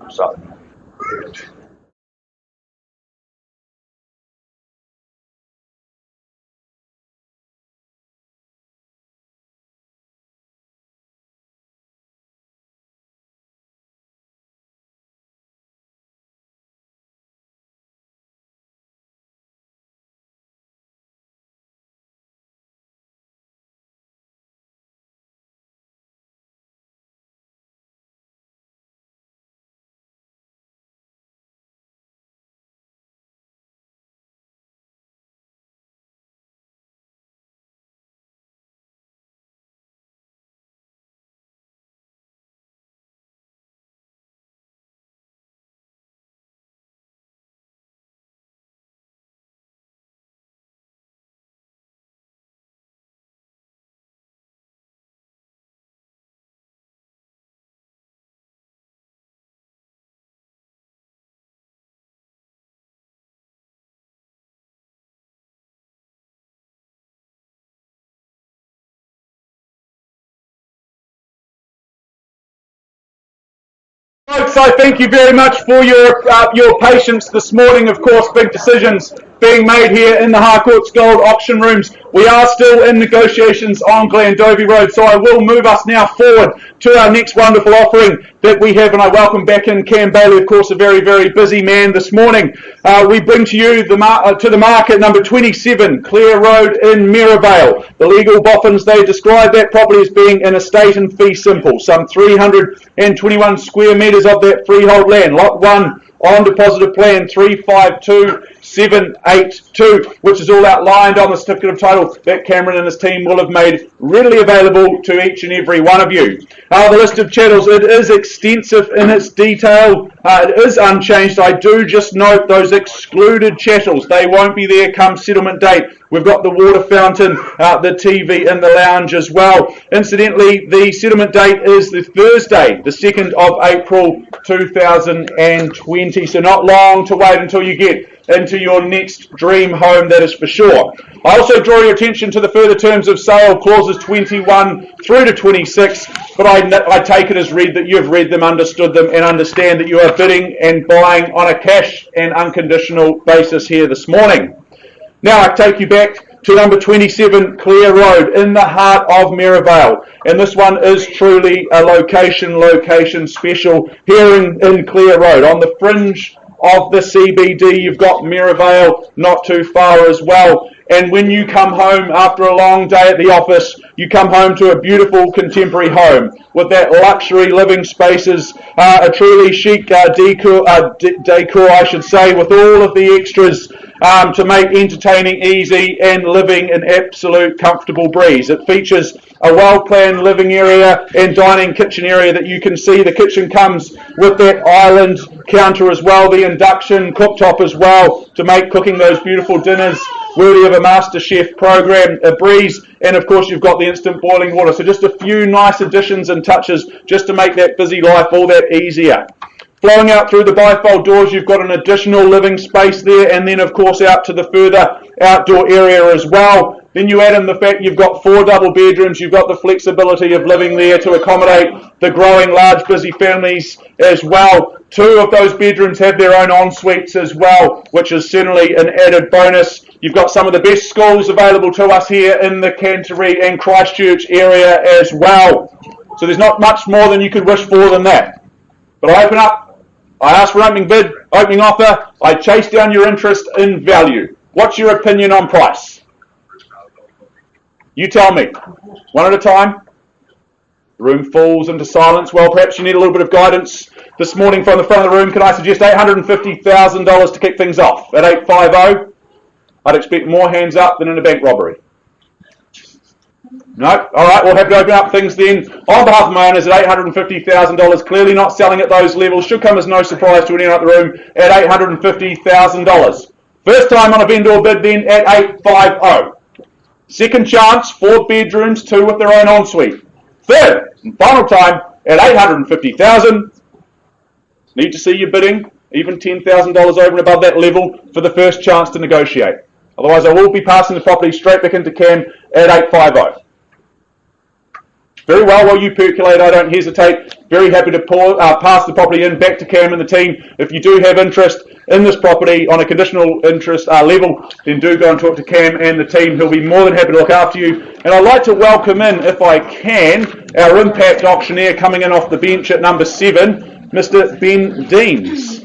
So. Folks, I thank you very much for your patience this morning. Of course, big decisions being made here in the Harcourts Gold auction rooms. We are still in negotiations on Glandovey Road, so I will move us now forward to our next wonderful offering that we have, and I welcome back in Cam Bailey, of course, a very, very busy man this morning. We bring to you the market number 27, Clare Road in Maryvale. The legal boffins, they describe that property as being an estate and fee simple, some 321 square metres of that freehold land. Lot 1 on deposited plan 352782, which is all outlined on the certificate of title that Cameron and his team will have made readily available to each and every one of you. The list of chattels, it is extensive in its detail. It is unchanged. I do just note those excluded chattels. They won't be there come settlement date. We've got the water fountain, the TV in the lounge as well. Incidentally, the settlement date is the Thursday, the 2nd of April 2020. So not long to wait until you get into your next dream home, that is for sure. I also draw your attention to the further terms of sale, clauses 21 through to 26, but I take it as read that you've read them, understood them, and understand that you are bidding and buying on a cash and unconditional basis here this morning. Now I take you back to number 27 Clare Road in the heart of Maryvale, and this one is truly a location special here in Clare Road. On the fringe of the CBD, you've got Maryvale not too far as well, and when you come home after a long day at the office, you come home to a beautiful contemporary home with that luxury living spaces, a truly chic decor, I should say, with all of the extras to make entertaining easy and living an absolute comfortable breeze. It features a well-planned living area and dining kitchen area that you can see. The kitchen comes with that island counter as well, the induction cooktop as well, to make cooking those beautiful dinners worthy of a master chef program, a breeze, and of course you've got the instant boiling water. So just a few nice additions and touches just to make that busy life all that easier. Flowing out through the bifold doors, you've got an additional living space there, and then of course out to the further outdoor area as well. Then you add in the fact you've got 4 double bedrooms, you've got the flexibility of living there to accommodate the growing large busy families as well. 2 of those bedrooms have their own en-suites as well, which is certainly an added bonus. You've got some of the best schools available to us here in the Canterbury and Christchurch area as well. So there's not much more than you could wish for than that. But I open up, I ask for opening bid, opening offer, I chase down your interest in value. What's your opinion on price? You tell me. One at a time. The room falls into silence. Well, perhaps you need a little bit of guidance this morning from the front of the room. Can I suggest $850,000 to kick things off at 850? I'd expect more hands up than in a bank robbery. No? All right, we'll have to open up things then. On behalf of my owners at $850,000, clearly not selling at those levels. Should come as no surprise to anyone in the room at $850,000. First time on a vendor bid then at 850. Second chance, 4 bedrooms, 2 with their own ensuite. Third and final time at $850,000. Need to see you bidding even $10,000 over and above that level for the first chance to negotiate. Otherwise, I will be passing the property straight back into Cam at 850. Very well, while you percolate, I don't hesitate. Very happy to pass the property in back to Cam and the team. If you do have interest in this property on a conditional interest level, then do go and talk to Cam and the team. He'll be more than happy to look after you. And I'd like to welcome in, if I can, our impact auctioneer coming in off the bench at number 7, Mr. Ben Deans.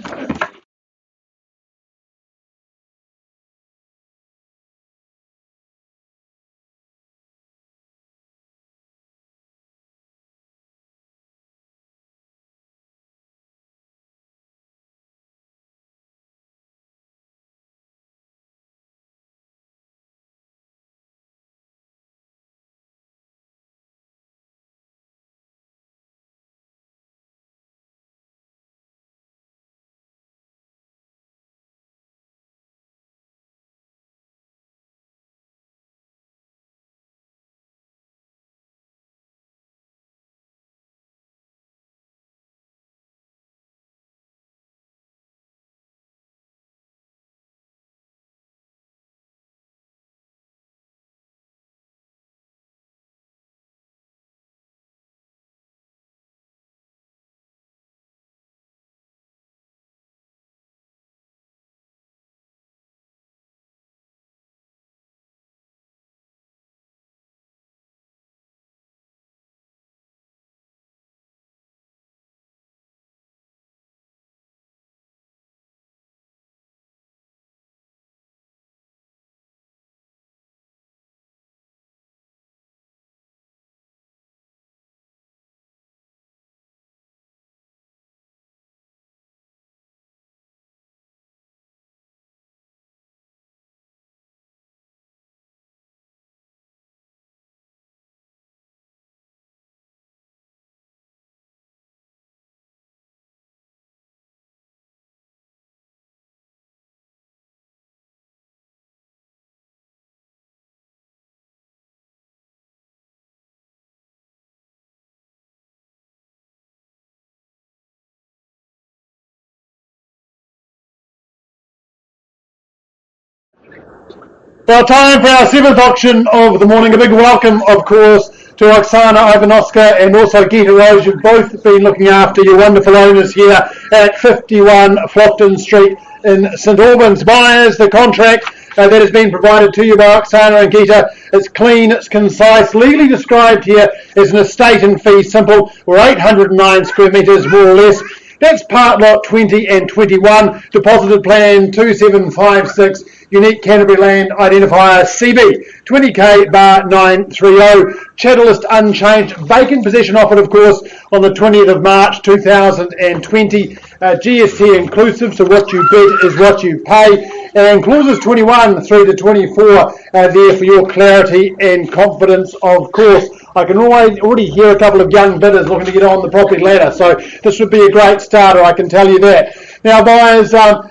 Well, time for our 7th auction of the morning. A big welcome, of course, to Oksana Ivanoska and also Gita Rose. You've both been looking after your wonderful owners here at 51 Flockton Street in St Albans. Buyers, the contract that has been provided to you by Oksana and Gita. It's clean, it's concise, legally described here as an estate in fee simple. We're 809 square metres, more or less. That's part lot 20 and 21, deposited plan 2756, unique Canterbury land identifier CB 20K bar 930, chattel list unchanged, vacant possession offered of course on the 20th of March 2020, GST inclusive, so what you bid is what you pay, and clauses 21 through to 24 there for your clarity and confidence, of course. I can already hear a couple of young bidders looking to get on the property ladder, so this would be a great starter, I can tell you that. Now buyers,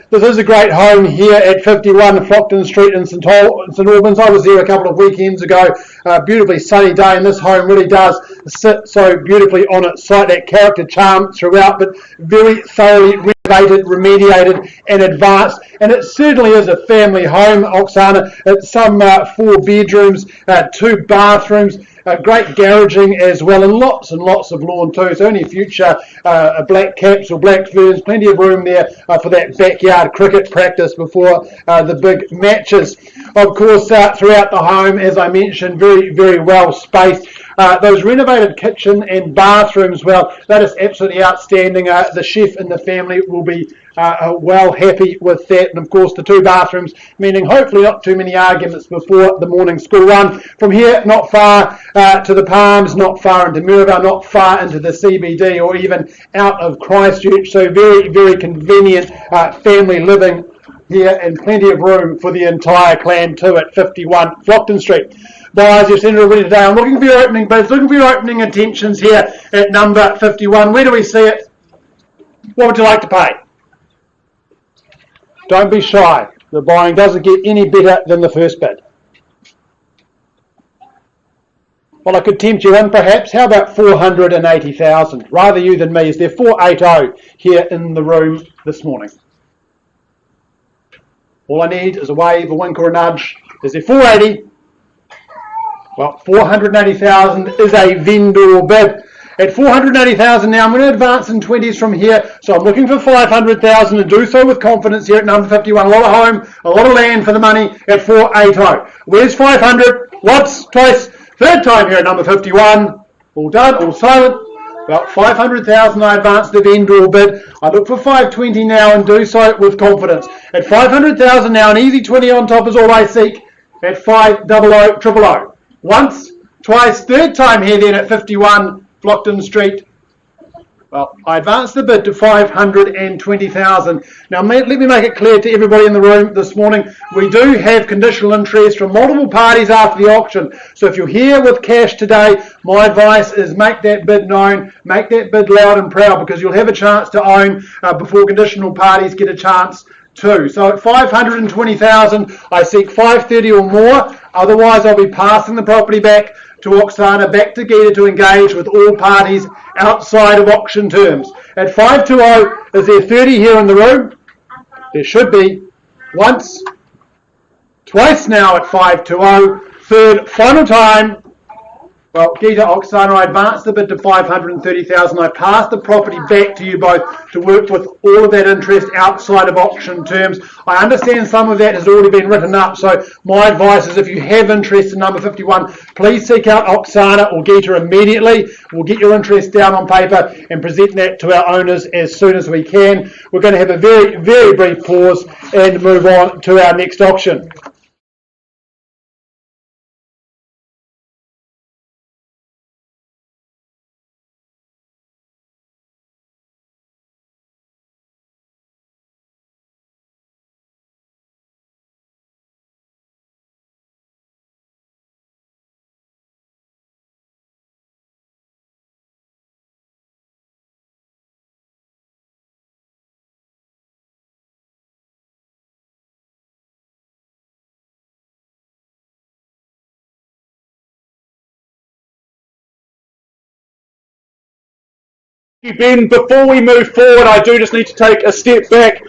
this is a great home here at 51 Flockton Street in St Albans. I was there a couple of weekends ago, beautifully sunny day, and this home really does sit so beautifully on its site, that character charm throughout, but very thoroughly renovated, remediated and advanced, and it certainly is a family home, Oksana. It's some 4 bedrooms, 2 bathrooms, great garaging as well, and lots of lawn too. So any future black caps or black ferns, plenty of room there for that backyard cricket practice before the big matches. Of course, throughout the home, as I mentioned, very well spaced. Those renovated kitchen and bathrooms, well, that is absolutely outstanding. The chef and the family will be well happy with that. And of course the 2 bathrooms, meaning hopefully not too many arguments before the morning school run. From here, not far to the Palms, not far into Mirabel, not far into the CBD or even out of Christchurch. So very convenient family living here, and plenty of room for the entire clan too at 51 Flockton Street. Buyers, you've seen it already today. I'm looking for your opening bids, looking for your opening intentions here at number 51. Where do we see it? What would you like to pay? Don't be shy. The buying doesn't get any better than the first bid. Well, I could tempt you in perhaps. How about 480,000? Rather you than me. Is there 480 here in the room this morning? All I need is a wave, a wink or a nudge. Is there 480? Well, 480,000 is a vendor bid. At 480,000 now, I'm going to advance in 20s from here, so I'm looking for 500,000 and do so with confidence here at number 51. A lot of home, a lot of land for the money at 480. Where's 500? Once, twice, third time here at number 51. All done, all silent. About 500,000 I advance the vendor bid. I look for 520 now and do so with confidence. At 500,000 now, an easy 20 on top is all I seek at 500 000. Once, twice, third time here then at 51 Flockton Street. Well, I advanced the bid to 520,000. Now, let me make it clear to everybody in the room this morning, we do have conditional interest from multiple parties after the auction. So if you're here with cash today, my advice is make that bid known, make that bid loud and proud, because you'll have a chance to own before conditional parties get a chance too. So at 520,000, I seek 530 or more. Otherwise, I'll be passing the property back to Oksana, back to Gita to engage with all parties outside of auction terms. At 520, is there 30 here in the room? There should be. Once, twice now at 520. Third, final time. Well, Gita, Oksana, I advanced the bid to 530,000. I passed the property back to you both to work with all of that interest outside of auction terms. I understand some of that has already been written up, so my advice is if you have interest in number 51, please seek out Oksana or Gita immediately. We'll get your interest down on paper and present that to our owners as soon as we can. We're going to have a very, very brief pause and move on to our next auction. Ben, before we move forward, I do just need to take a step back.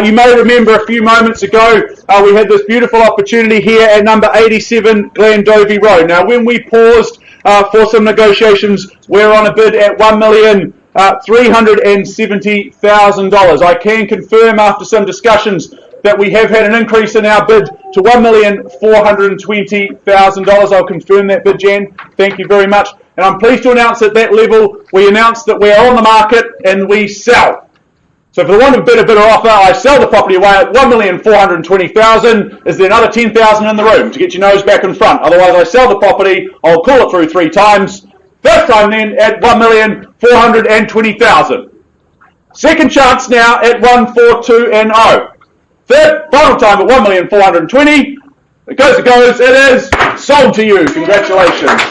You may remember a few moments ago, we had this beautiful opportunity here at number 87 Glandovey Road. Now, when we paused for some negotiations, we're on a bid at $1,370,000. I can confirm after some discussions that we have had an increase in our bid to $1,420,000. I'll confirm that bid, Jan. Thank you very much. And I'm pleased to announce at that level, we announced that we're on the market and we sell. So for the want of a better offer, I sell the property away at $1,420,000. Is there another $10,000 in the room to get your nose back in front? Otherwise, I sell the property. I'll call it through 3 times. First time then at $1,420,000. Second chance now at 142,000. Third, final time at $1,420,000. It goes, it is sold to you. Congratulations.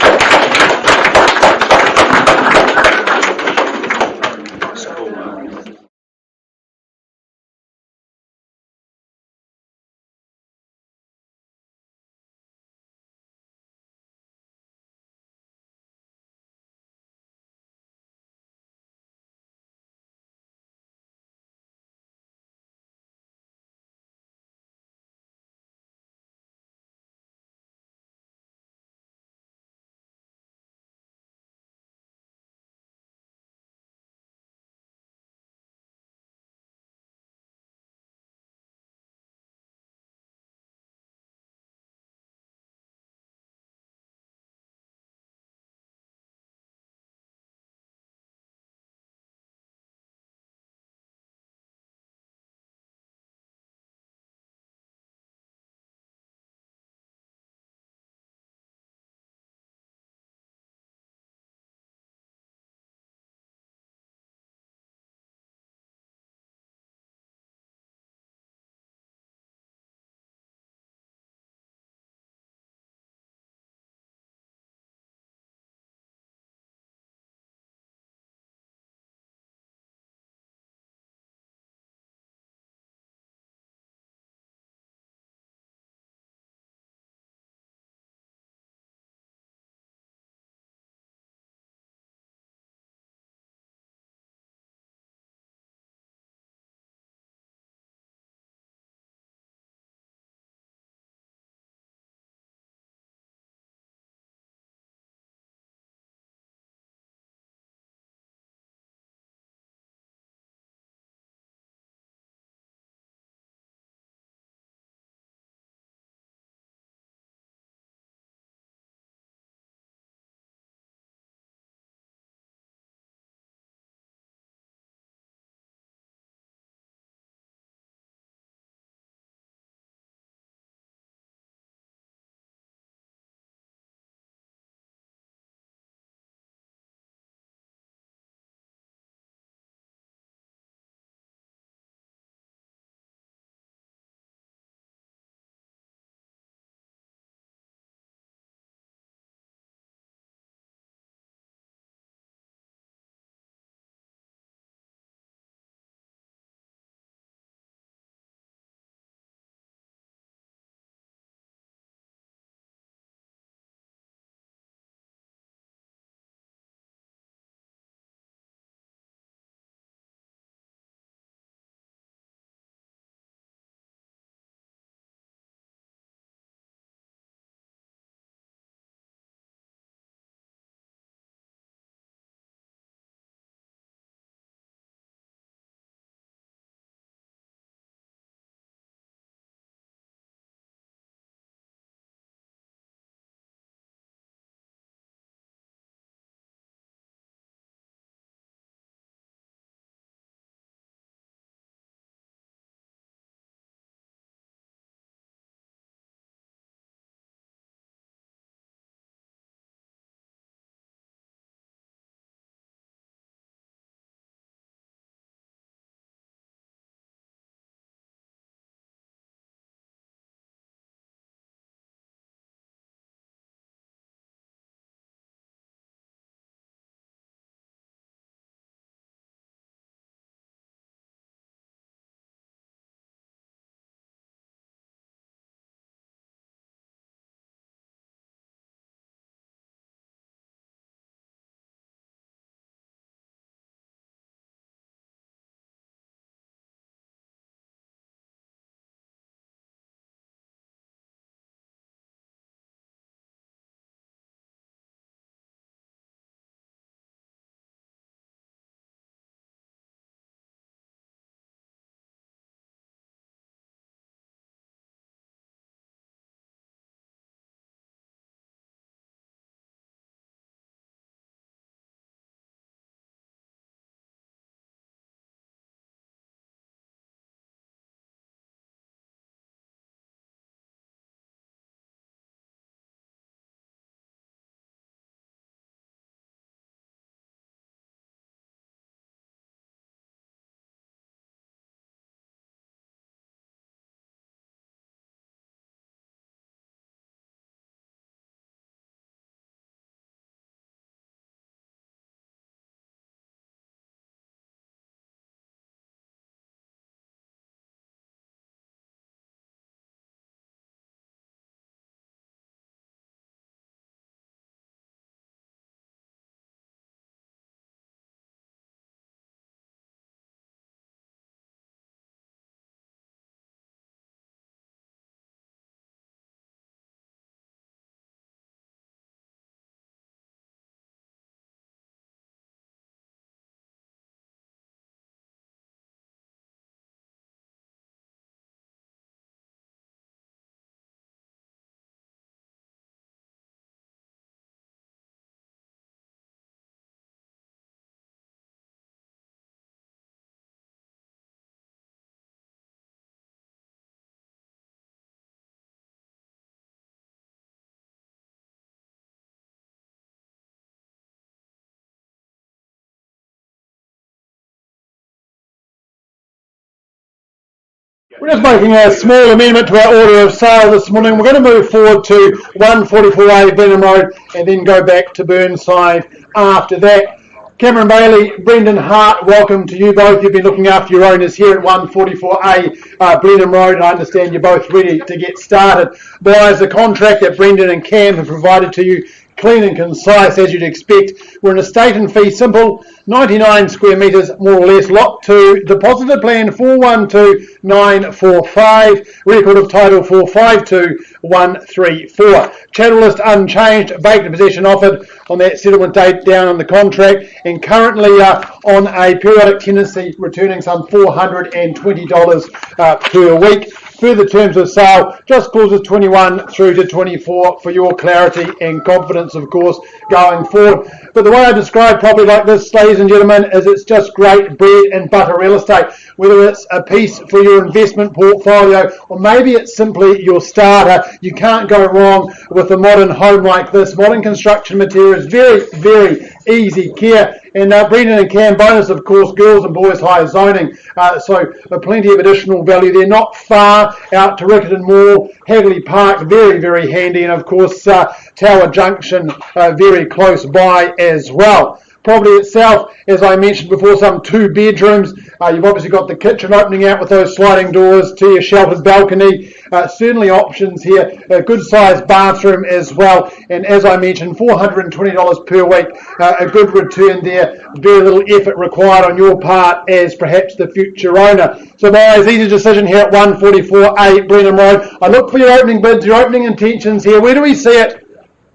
We're just making a small amendment to our order of sale this morning. We're going to move forward to 144A Blenheim Road and then go back to Burnside after that. Cameron Bailey, Brendan Hart, welcome to you both. You've been looking after your owners here at 144A Blenheim Road, and I understand you're both ready to get started. Buyers, the contract that Brendan and Cam have provided to you, clean and concise as you'd expect. We're in estate and fee simple, 99 square metres more or less. Lot 2, depositor plan 412945, record of title 452134. Chattel list unchanged, vacant possession offered on that settlement date down on the contract, and currently on a periodic tenancy returning some $420 per week. Further terms of sale, just clauses 21 through to 24 for your clarity and confidence, of course, going forward. But the way I describe property like this, ladies and gentlemen, is it's just great bread and butter real estate. Whether it's a piece for your investment portfolio or maybe it's simply your starter, you can't go wrong with a modern home like this. Modern construction materials, very, very easy care. And Brendan and Cam, bonus, of course, girls and boys higher zoning. So plenty of additional value there. Not far out to Riccarton Mall, Hagley Park, very, very handy. And, of course, Tower Junction, very close by as well. Property itself, as I mentioned before, some 2 bedrooms. You've obviously got the kitchen opening out with those sliding doors to your sheltered balcony. Certainly options here. A good sized bathroom as well. And as I mentioned, $420 per week. A good return there. Very little effort required on your part as perhaps the future owner. So buyers, easy decision here at 144A Blenheim Road. I look for your opening bids, your opening intentions here. Where do we see it?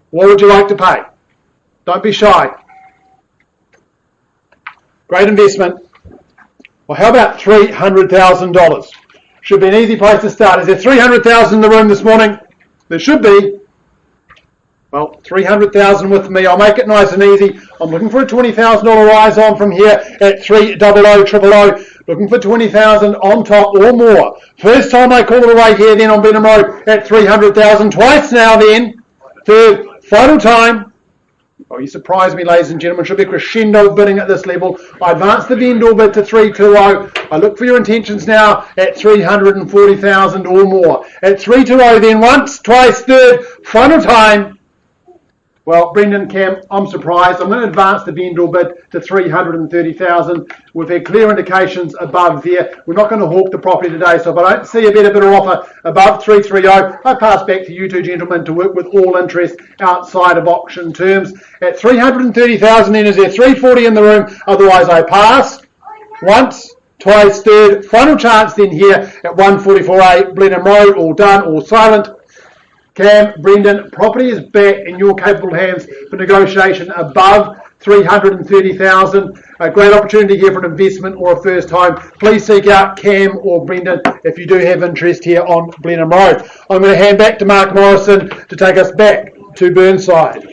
What would you like to pay? Don't be shy. Great investment. Well, how about $300,000? Should be an easy place to start. Is there $300,000 in the room this morning? There should be. Well, $300,000 with me. I'll make it nice and easy. I'm looking for a $20,000 rise on from here at 300,000. Looking for $20,000 on top or more. First time I call it away here then on Blenheim Road at $300,000. Twice now then. Third, final time. Oh, you surprised me, ladies and gentlemen. Should be crescendo bidding at this level. I advance the vendor bid to 320. I look for your intentions now at 340,000 or more. At 320 then once, twice, third, final time. Well, Brendan, Cam, I'm surprised. I'm going to advance the vendor bid to 330,000. We've had clear indications above there. We're not going to hawk the property today, so if I don't see a better bidder offer above 330, I pass back to you two gentlemen to work with all interest outside of auction terms. At 330,000 then, is there 340 in the room? Otherwise, I pass. Once, twice, third, final chance then here at 144A Blenheim Road. All done, all silent. Cam, Brendan, property is back in your capable hands for negotiation above 330,000. A great opportunity here for an investment or a first home. Please seek out Cam or Brendan if you do have interest here on Blenheim Road. I'm going to hand back to Mark Morrison to take us back to Burnside.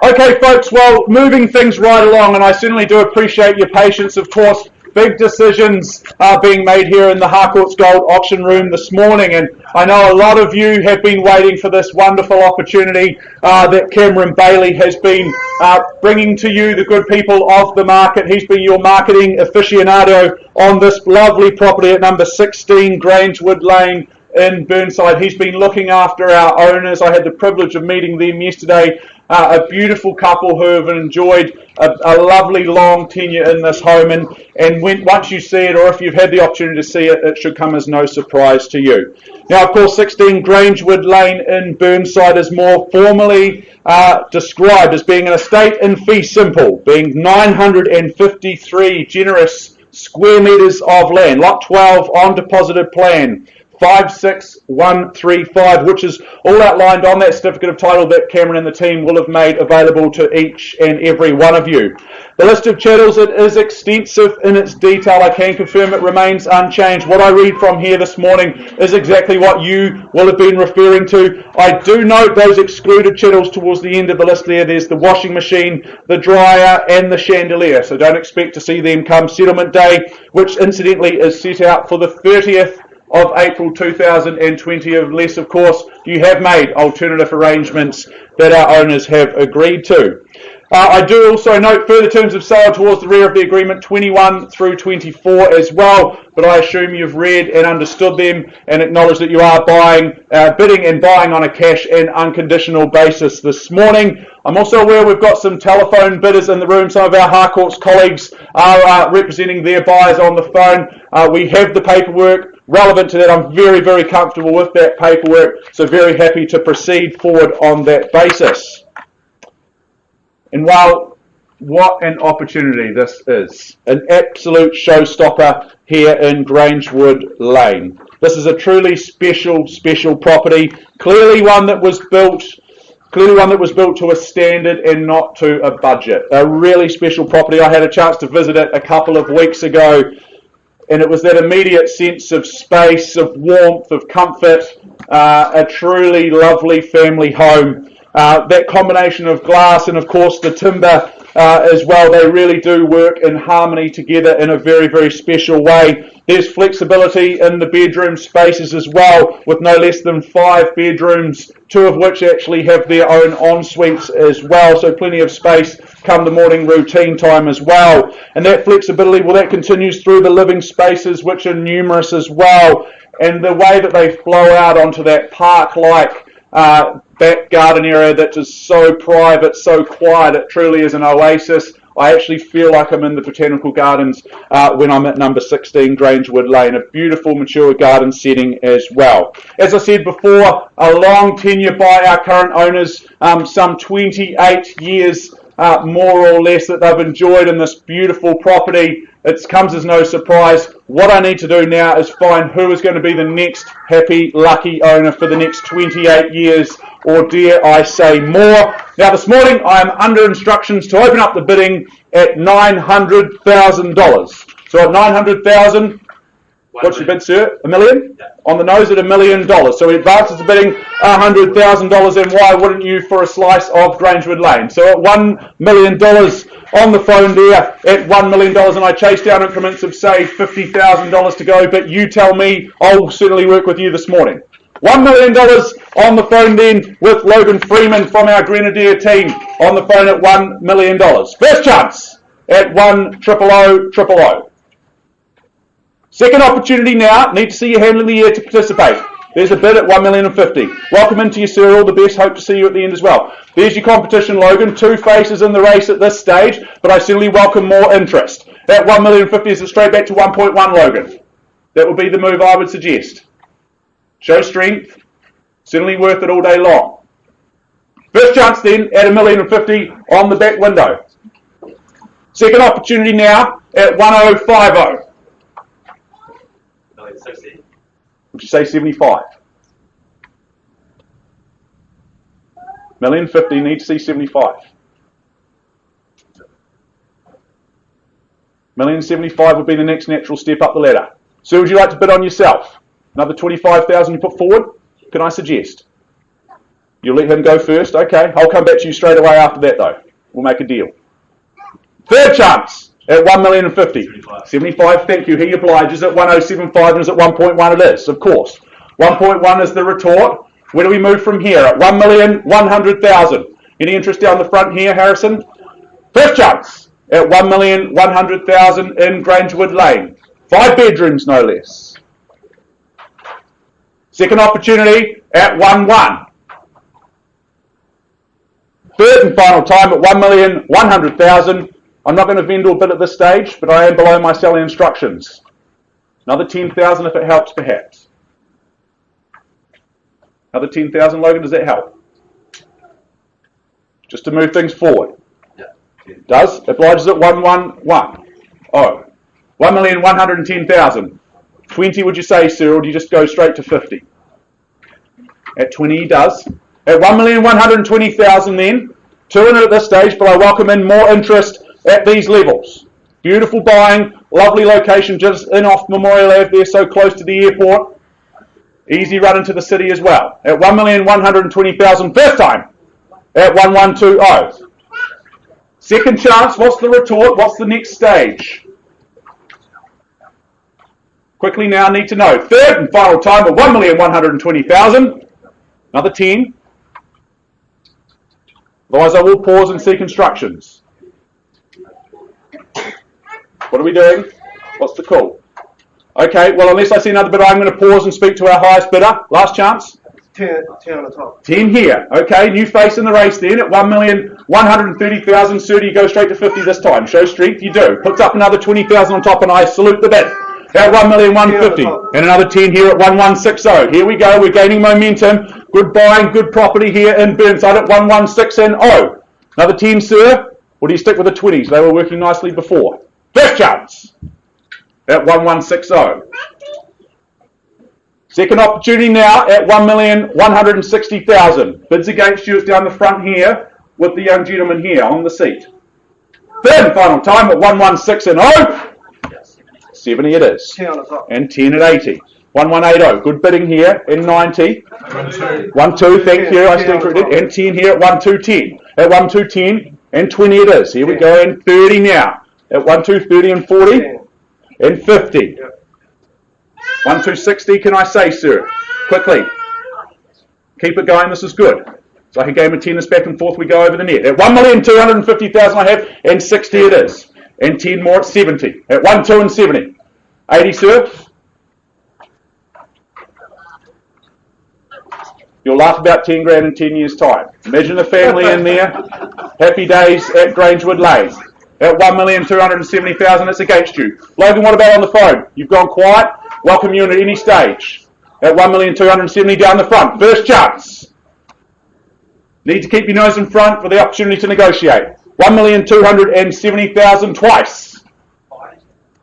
Okay, folks, well, moving things right along, and I certainly do appreciate your patience, of course. Big decisions are being made here in the Harcourts Gold auction room this morning, and I know a lot of you have been waiting for this wonderful opportunity that Cameron Bailey has been bringing to you, the good people of the market. He's been your marketing aficionado on this lovely property at number 16 Grangewood Lane in Burnside. He's been looking after our owners. I had the privilege of meeting them yesterday. A beautiful couple who have enjoyed a lovely long tenure in this home, and once you see it, or if you've had the opportunity to see it, it should come as no surprise to you. Now, of course, 16 Grangewood Lane in Burnside is more formally described as being an estate in fee simple, being 953 generous square metres of land, lot 12 on deposited plan, 56135, which is all outlined on that certificate of title that Cameron and the team will have made available to each and every one of you. The list of chattels, it is extensive in its detail. I can confirm it remains unchanged. What I read from here this morning is exactly what you will have been referring to. I do note those excluded chattels towards the end of the list there. There's the washing machine, the dryer and the chandelier. So don't expect to see them come settlement day, which incidentally is set out for the 30th of April 2020, unless, of course, you have made alternative arrangements that our owners have agreed to. I do also note further terms of sale towards the rear of the agreement, 21 through 24 as well, but I assume you've read and understood them and acknowledge that you are bidding and buying on a cash and unconditional basis this morning. I'm also aware we've got some telephone bidders in the room. Some of our Harcourts colleagues are representing their buyers on the phone. We have the paperwork relevant to that. I'm very, very comfortable with that paperwork, so very happy to proceed forward on that basis. And wow, what an opportunity this is. An absolute showstopper here in Grangewood Lane. This is a truly special property. Clearly one that was built to a standard and not to a budget. A really special property. I had a chance to visit it a couple of weeks ago, and it was that immediate sense of space, of warmth, of comfort, a truly lovely family home. That combination of glass and, of course, the timber as well, they really do work in harmony together in a very, very special way. There's flexibility in the bedroom spaces as well, with no less than 5 bedrooms, 2 of which actually have their own en-suites as well, so plenty of space come the morning routine time as well. And that flexibility, well, that continues through the living spaces, which are numerous as well, and the way that they flow out onto that park-like back garden area that is so private, so quiet. It truly is an oasis. I actually feel like I'm in the Botanical Gardens when I'm at number 16 Grangewood Lane. A beautiful mature garden setting as well. As I said before, a long tenure by our current owners, some 28 years more or less that they've enjoyed in this beautiful property. It comes as no surprise. What I need to do now is find who is going to be the next happy, lucky owner for the next 28 years, or dare I say more. Now this morning I am under instructions to open up the bidding at $900,000. So at $900,000, what's your bid, sir? $1 million? Yeah. On the nose at $1 million. So he advances the bidding $100,000, and why wouldn't you for a slice of Grangewood Lane? So at $1 million on the phone there, at $1 million, and I chase down increments of say $50,000 to go, but you tell me, I'll certainly work with you this morning. $1 million on the phone then with Logan Freeman from our Grenadier team on the phone at $1 million. First chance at 1-000-000. Second opportunity now. Need to see your hand in the air to participate. There's a bid at $1,050,000. Welcome into you, sir. All the best. Hope to see you at the end as well. There's your competition, Logan. 2 faces in the race at this stage, but I certainly welcome more interest. At $1,050,000 is it straight back to 1.1, Logan. That would be the move I would suggest. Show strength. Certainly worth it all day long. First chance then at $1,050,000 on the back window. Second opportunity now at 1,050,000. Would you say 75? $1,050,000 need to see 75. $1,075,000 would be the next natural step up the ladder. So would you like to bid on yourself? Another $25,000 you put forward? Can I suggest? You'll let him go first? Okay. I'll come back to you straight away after that, though. We'll make a deal. Third chance at 1,050,000. 75, thank you. He obliges at 1075 and is at 1.1 it is, of course. 1.1 is the retort. Where do we move from here? At 1,100,000. Any interest down the front here, Harrison? First chance at 1,100,000 in Grangewood Lane. 5 bedrooms, no less. Second opportunity at 1.1. Third and final time at 1,100,000. I'm not going to vend or bid at this stage, but I am below my selling instructions. Another 10,000 if it helps, perhaps. Another 10,000, Logan, does that help? Just to move things forward. Does? Obliges at 111. Oh. 1,110,000. 20 would you say, sir, or do you just go straight to 50? At 20 he does. At 1,120,000 then. 2 in it at this stage, but I welcome in more interest at these levels. Beautiful buying, lovely location just in off Memorial Ave there, so close to the airport. Easy run into the city as well. At 1,120,000 first time. At 1,120. Second chance, what's the retort? What's the next stage? Quickly now, need to know. Third and final time at 1,120,000. Another 10. Otherwise I will pause and seek instructions. What are we doing? What's the call? Okay, well, unless I see another bidder, I'm going to pause and speak to our highest bidder. Last chance. 10 on the top. 10 here. Okay, new face in the race then at 1,130,000. Sir, do you go straight to 50 this time? Show strength, you do. Puts up another 20,000 on top, and I salute the bid. At 1,150,000. And another 10 here at 1,160. Here we go, we're gaining momentum. Good buying, good property here in Burnside at 1,160. Another 10, sir. Or do you stick with the 20s? They were working nicely before. First chance at 1,160. Second opportunity now at 1,160,000. Bids against you is down the front here with the young gentleman here on the seat. Third and final time at 1,160. 70 it is. 10 on the top. And 10 at 80. 1,180. Good bidding here in 90. 1,2, thank you. I stand corrected. And 10 here at 1,210. At 1,210 and 20 it is. Here we go in 30 now. At 1,230 and 40 and 50. 1,260, can I say, sir? Quickly. Keep it going, this is good. So I can game of tennis back and forth, we go over the net. At 1,250,000 I have, and 60 it is. And 10 more at 70. At 1,2 and 70. 80, sir? You'll laugh about 10 grand in 10 years' time. Imagine the family in there. Happy days at Grangewood Lane. At 1,270,000, it's against you. Logan, what about on the phone? You've gone quiet. Welcome you in at any stage. At 1,270,000 down the front. First chance. Need to keep your nose in front for the opportunity to negotiate. 1,270,000 twice.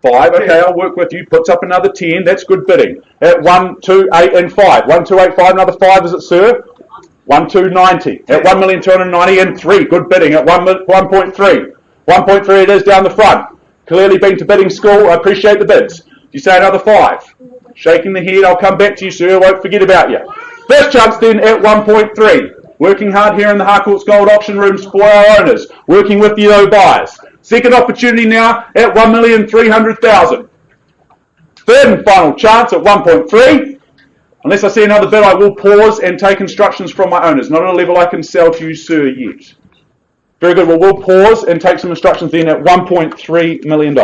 5, okay, I'll work with you. Puts up another 10, that's good bidding. At 1,280 and 5. 1,285, another 5, is it, sir? 1,290. At 1,290,000 and 3, good bidding. At 1.3. 1.3 it is down the front. Clearly been to bidding school, I appreciate the bids. You say another 5. Shaking the head, I'll come back to you, sir, won't forget about you. First chance then at 1.3. Working hard here in the Harcourts Gold Auction Rooms for our owners. Working with the buyers. Second opportunity now at 1,300,000. Third and final chance at 1.3. Unless I see another bid, I will pause and take instructions from my owners. Not at a level I can sell to you, sir, yet. Very good. Well, we'll pause and take some instructions then at $1.3 million.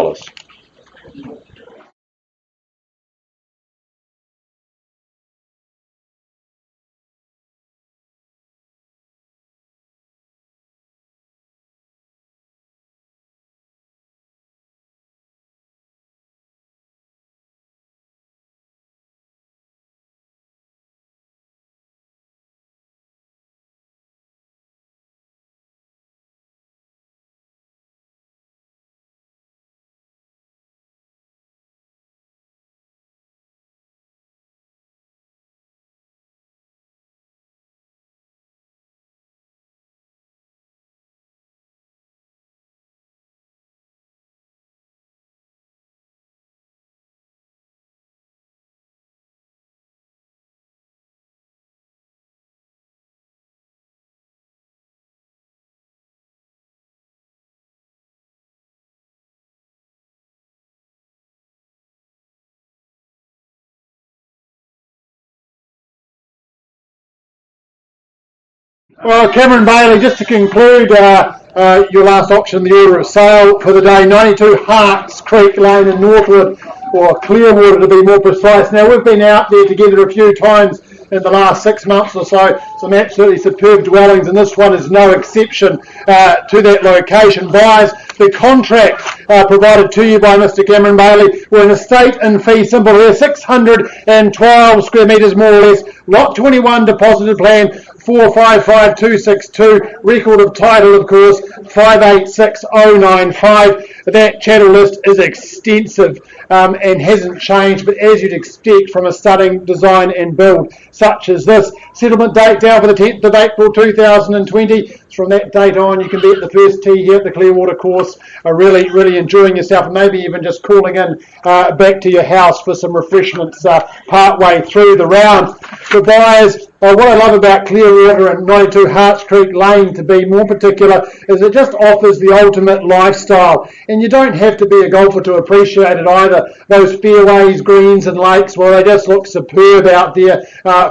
Well, Cameron Bailey, just to conclude your last auction, the order of sale for the day, 92 Harcourts Creek Lane in Northwood, or Clearwater to be more precise. Now, we've been out there together a few times in the last 6 months or so, some absolutely superb dwellings, and this one is no exception to that location. Buyers, the contract provided to you by Mr. Cameron Bailey, we're in estate and fee simple here, 612 square metres more or less, lot 21 deposited plan, 455262, record of title of course 586095. That chattel list is extensive and hasn't changed, but as you'd expect from a stunning design and build such as this. Settlement date down for the 10th of April 2020. From that date on, you can be at the first tee here at the Clearwater course, really enjoying yourself, and maybe even just calling in back to your house for some refreshments part way through the round. For buyers, what I love about Clearwater and 92 Harcourts Creek Lane, to be more particular, is it just offers the ultimate lifestyle, and you don't have to be a golfer to appreciate it either. Those fairways, greens and lakes, well, they just look superb out there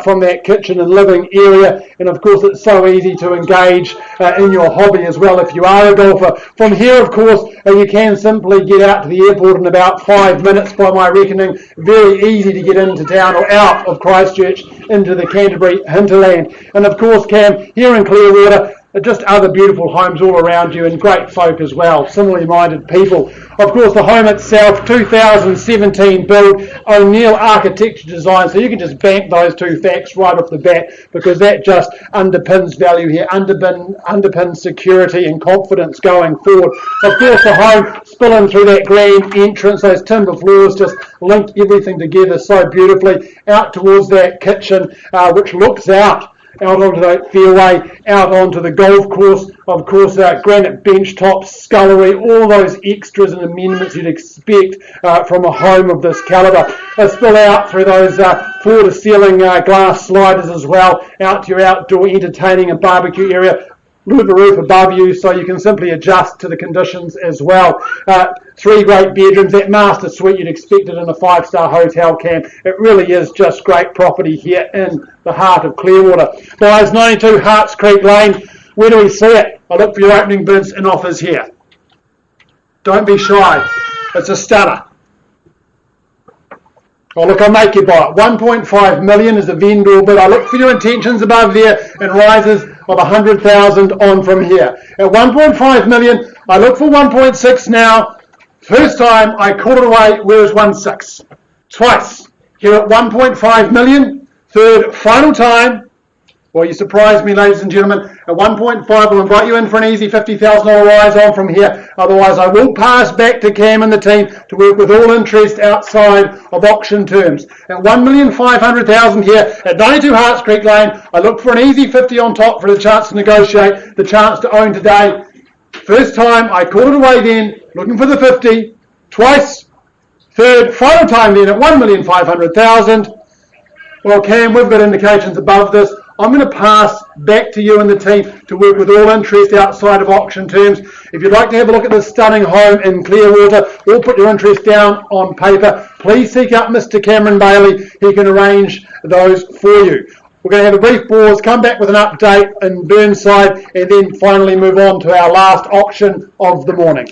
from that kitchen and living area, and of course it's so easy to engage in your hobby as well if you are a golfer. From here, of course, you can simply get out to the airport in about 5 minutes by my reckoning. Very easy to get into town or out of Christchurch into the Canterbury hinterland. And of course, Cam, here in Clearwater, just other beautiful homes all around you and great folk as well, similarly minded people. Of course, the home itself, 2017 build, O'Neill architecture design, so you can just bank those two facts right off the bat because that just underpins value here, underpins security and confidence going forward. Of course, the home spilling through that grand entrance, those timber floors just link everything together so beautifully out towards that kitchen, which looks out onto that fairway, out onto the golf course, of course, granite bench tops, scullery, all those extras and amendments you'd expect from a home of this calibre. They spill out through those floor-to-ceiling glass sliders as well, out to your outdoor entertaining and barbecue area. Roof above you, so you can simply adjust to the conditions as well. 3 great bedrooms, that master suite you'd expect it in a 5-star hotel, Camp. It really is just great property here in the heart of Clearwater. Buyers, 92 Harcourts Creek Lane. Where do we see it? I look for your opening bids and offers here. Don't be shy. It's a stunner. Oh, look, I'll make you buy it. 1.5 million is the vendor bid. I look for your intentions above there and rises of 100,000 on from here. At 1.5 million, I look for 1.6 now. First time I called it away, where's 1.6? Twice. Here at 1.5 million. Third, final time. Well, you surprised me, ladies and gentlemen. At 1.5, I'll invite you in for an easy $50,000 rise on from here. Otherwise, I will pass back to Cam and the team to work with all interest outside of auction terms. At 1,500,000 here at 92 Harcourts Creek Lane, I look for an easy 50 on top for the chance to negotiate, the chance to own today. First time, I called it away then, looking for the 50. Twice. Third, final time then at 1,500,000. Well, Cam, we've got indications above this. I'm going to pass back to you and the team to work with all interest outside of auction terms. If you'd like to have a look at this stunning home in Clearwater or put your interest down on paper, please seek out Mr. Cameron Bailey. He can arrange those for you. We're going to have a brief pause, come back with an update in Burnside, and then finally move on to our last auction of the morning.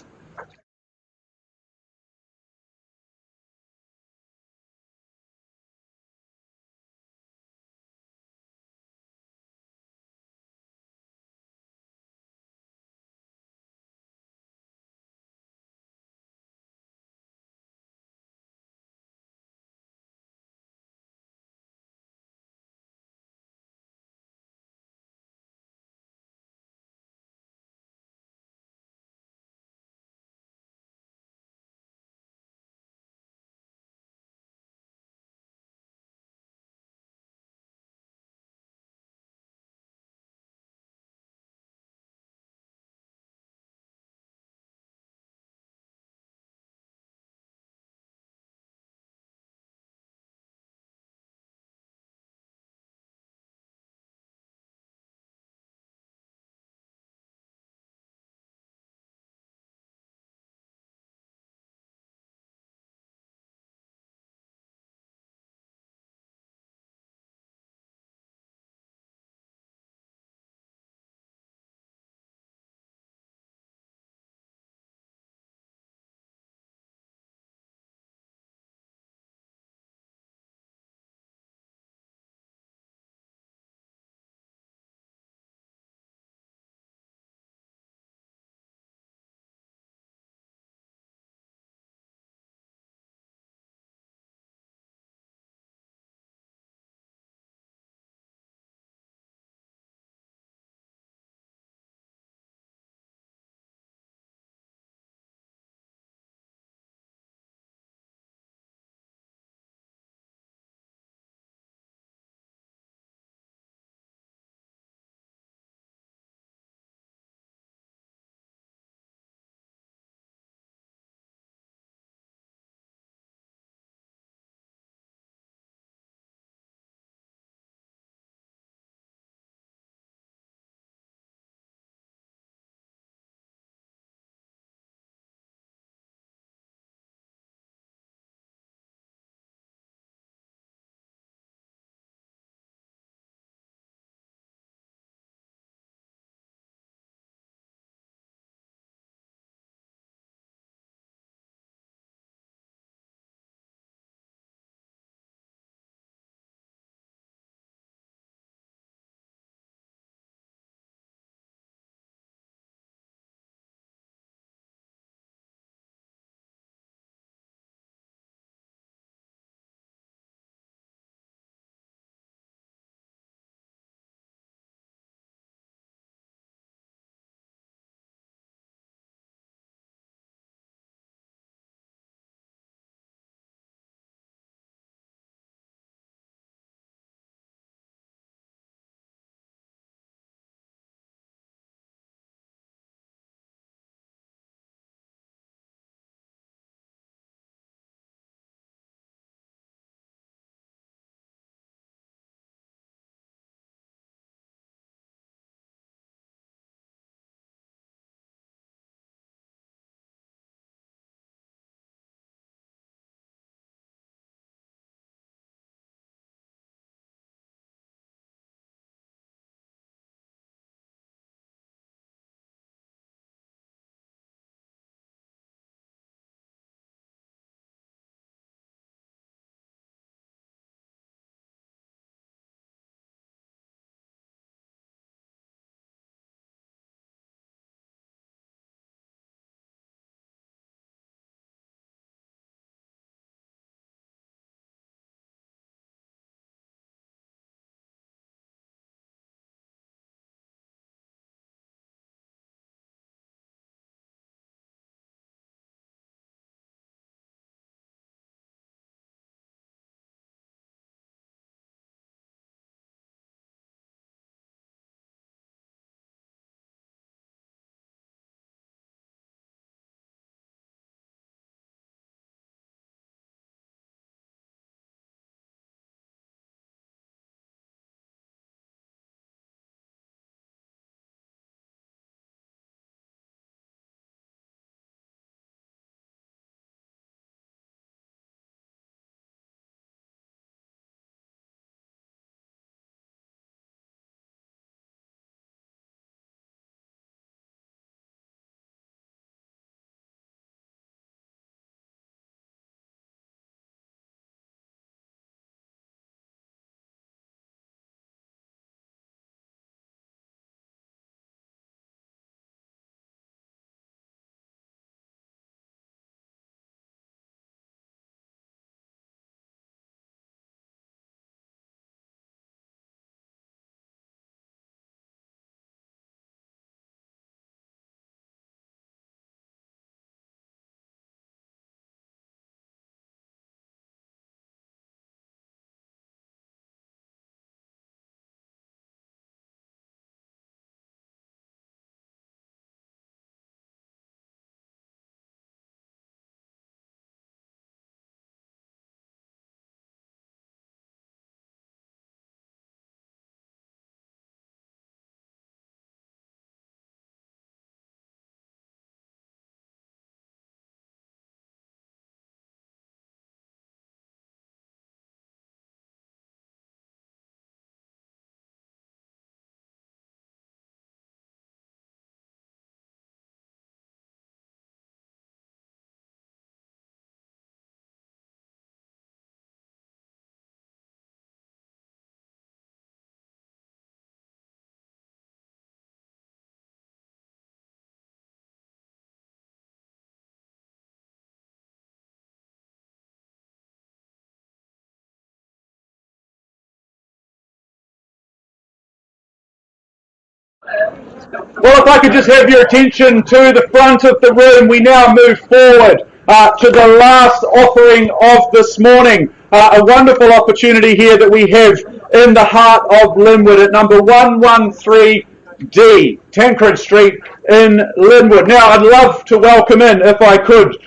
Well, if I could just have your attention to the front of the room, we now move forward to the last offering of this morning. A wonderful opportunity here that we have in the heart of Linwood at number 113D, Tancred Street in Linwood. Now, I'd love to welcome in, if I could,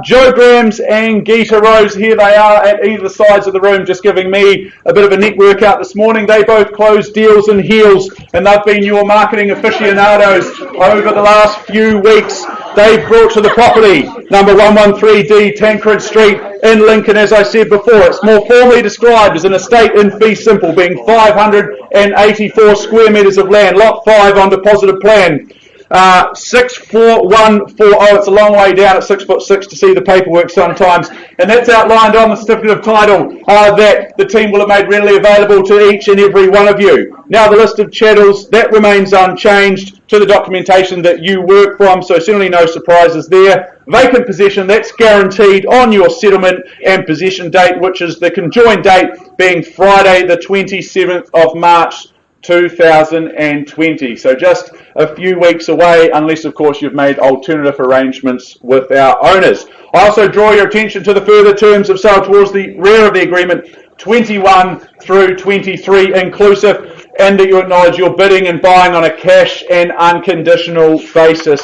Joe Grams and Geeta Rose. Here they are at either sides of the room, just giving me a bit of a neck workout this morning. They both closed deals and heels, and they've been your marketing aficionados over the last few weeks. They've brought to the property number 113D Tancred Street in Lincoln. As I said before, it's more formally described as an estate in fee simple, being 584 square metres of land, lot 5 on deposited plan. 64140. It's a long way down at 6'6" to see the paperwork sometimes, and that's outlined on the certificate of title that the team will have made readily available to each and every one of you. Now, the list of chattels, that remains unchanged to the documentation that you work from, so certainly no surprises there. Vacant possession, that's guaranteed on your settlement and possession date, which is the conjoined date being Friday the 27th of March 2020. So just a few weeks away, unless of course you've made alternative arrangements with our owners. I also draw your attention to the further terms of sale towards the rear of the agreement, 21 through 23 inclusive, and that you acknowledge you're bidding and buying on a cash and unconditional basis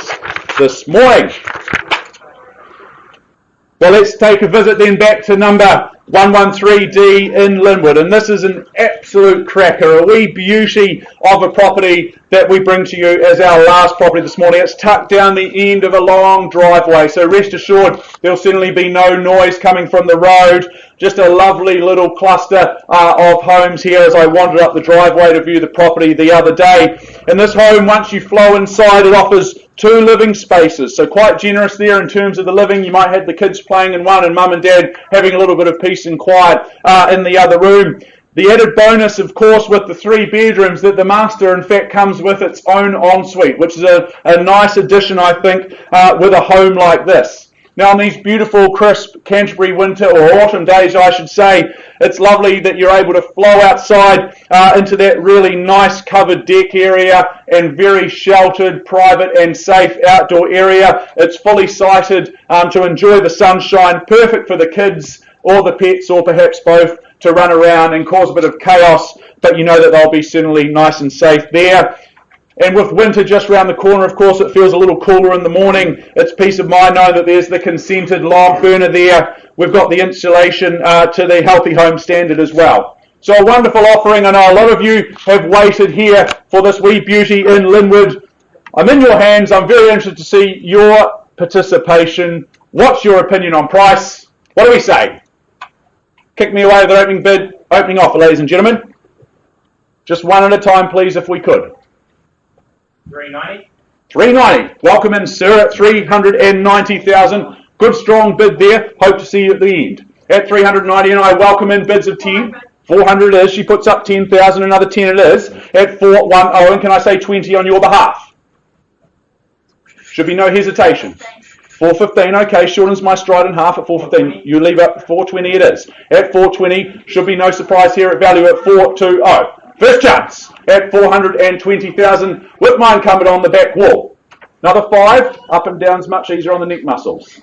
this morning. Well, let's take a visit then back to number 113D in Linwood, and this is an absolute cracker, a wee beauty of a property that we bring to you as our last property this morning. It's tucked down the end of a long driveway, so rest assured there'll certainly be no noise coming from the road. Just a lovely little cluster of homes here as I wandered up the driveway to view the property the other day. And this home, once you flow inside, it offers 2 living spaces, so quite generous there in terms of the living. You might have the kids playing in one and mum and dad having a little bit of peace and quiet in the other room. The added bonus, of course, with the 3 bedrooms, that the master in fact comes with its own ensuite, which is a nice addition, I think, with a home like this. Now, on these beautiful, crisp Canterbury winter or autumn days, I should say, it's lovely that you're able to flow outside into that really nice covered deck area and very sheltered, private and safe outdoor area. It's fully sited to enjoy the sunshine, perfect for the kids or the pets, or perhaps both, to run around and cause a bit of chaos, but you know that they'll be certainly nice and safe there. And with winter just around the corner, of course, it feels a little cooler in the morning. It's peace of mind knowing that there's the consented log burner there. We've got the insulation to the Healthy Home Standard as well. So a wonderful offering. I know a lot of you have waited here for this wee beauty in Linwood. I'm in your hands. I'm very interested to see your participation. What's your opinion on price? What do we say? Kick me away with the opening bid, opening offer, ladies and gentlemen. Just one at a time, please, if we could. 390. 390. Welcome in, sir, at 390,000. Good strong bid there. Hope to see you at the end. At 390, and I welcome in bids of 10. 400 it is. She puts up 10,000. Another 10 it is. At 410, and can I say 20 on your behalf? Should be no hesitation. 415, okay, shortens my stride in half at 415. You leave up 420 it is. At 420, should be no surprise here at value at 420. First chance at 420,000 with my incumbent on the back wall. Another 5, up and down's much easier on the neck muscles.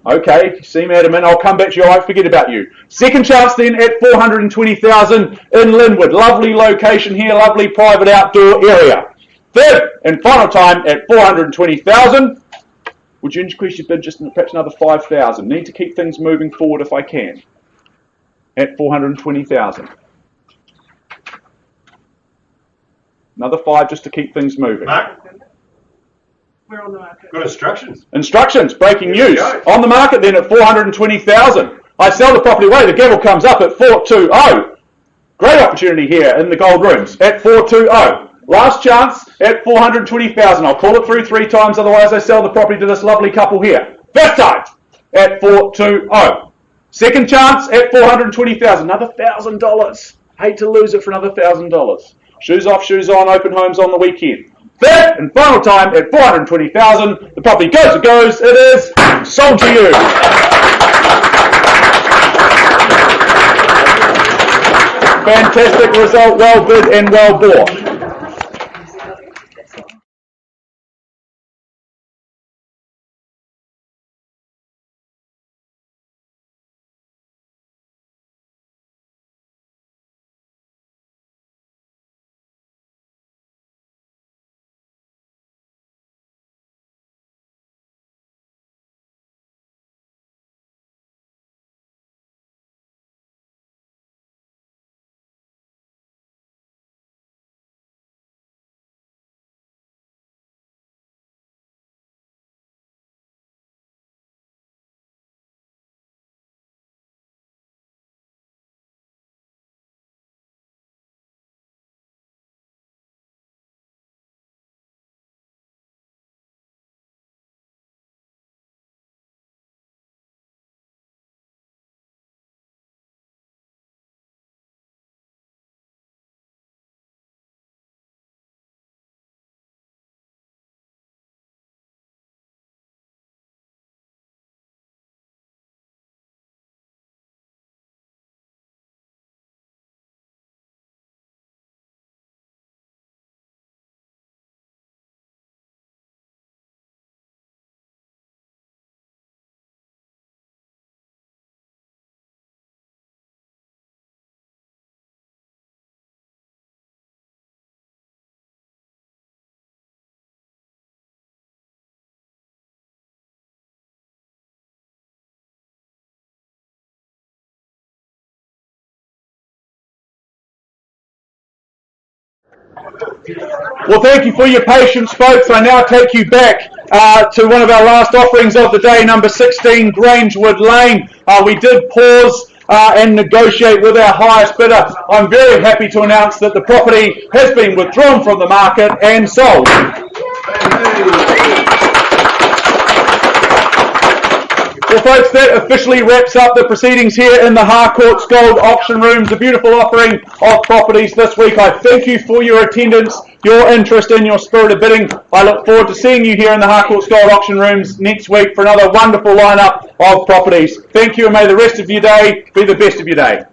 Okay, you seem adamant. I'll come back to you. I won't forget about you. Second chance then at 420,000 in Linwood. Lovely location here, lovely private outdoor area. Third and final time at 420,000. Would you increase your bid just perhaps another 5,000? Need to keep things moving forward if I can. At 420,000. Another 5 just to keep things moving. Mark, We're on the market. got instructions. Instructions, breaking Here we news. go. On the market then at 420,000. I sell the property away, the gavel comes up at 420. Great opportunity here in the gold rooms at 420. Last chance at 420,000. I'll call it through 3 times, otherwise I sell the property to this lovely couple here. First time at 420. Second chance at 420,000. Another $1,000. Hate to lose it for another $1,000. Shoes off, shoes on, open homes on the weekend. Third and final time at 420,000. The property goes, it goes. It is sold to you. Fantastic result, well bid and well bought. Well, thank you for your patience, folks. I now take you back to one of our last offerings of the day, number 16, Grangewood Lane. We did pause and negotiate with our highest bidder. I'm very happy to announce that the property has been withdrawn from the market and sold. Well, folks, that officially wraps up the proceedings here in the Harcourts Gold Auction Rooms. A beautiful offering of properties this week. I thank you for your attendance, your interest and your spirit of bidding. I look forward to seeing you here in the Harcourts Gold Auction Rooms next week for another wonderful lineup of properties. Thank you, and may the rest of your day be the best of your day.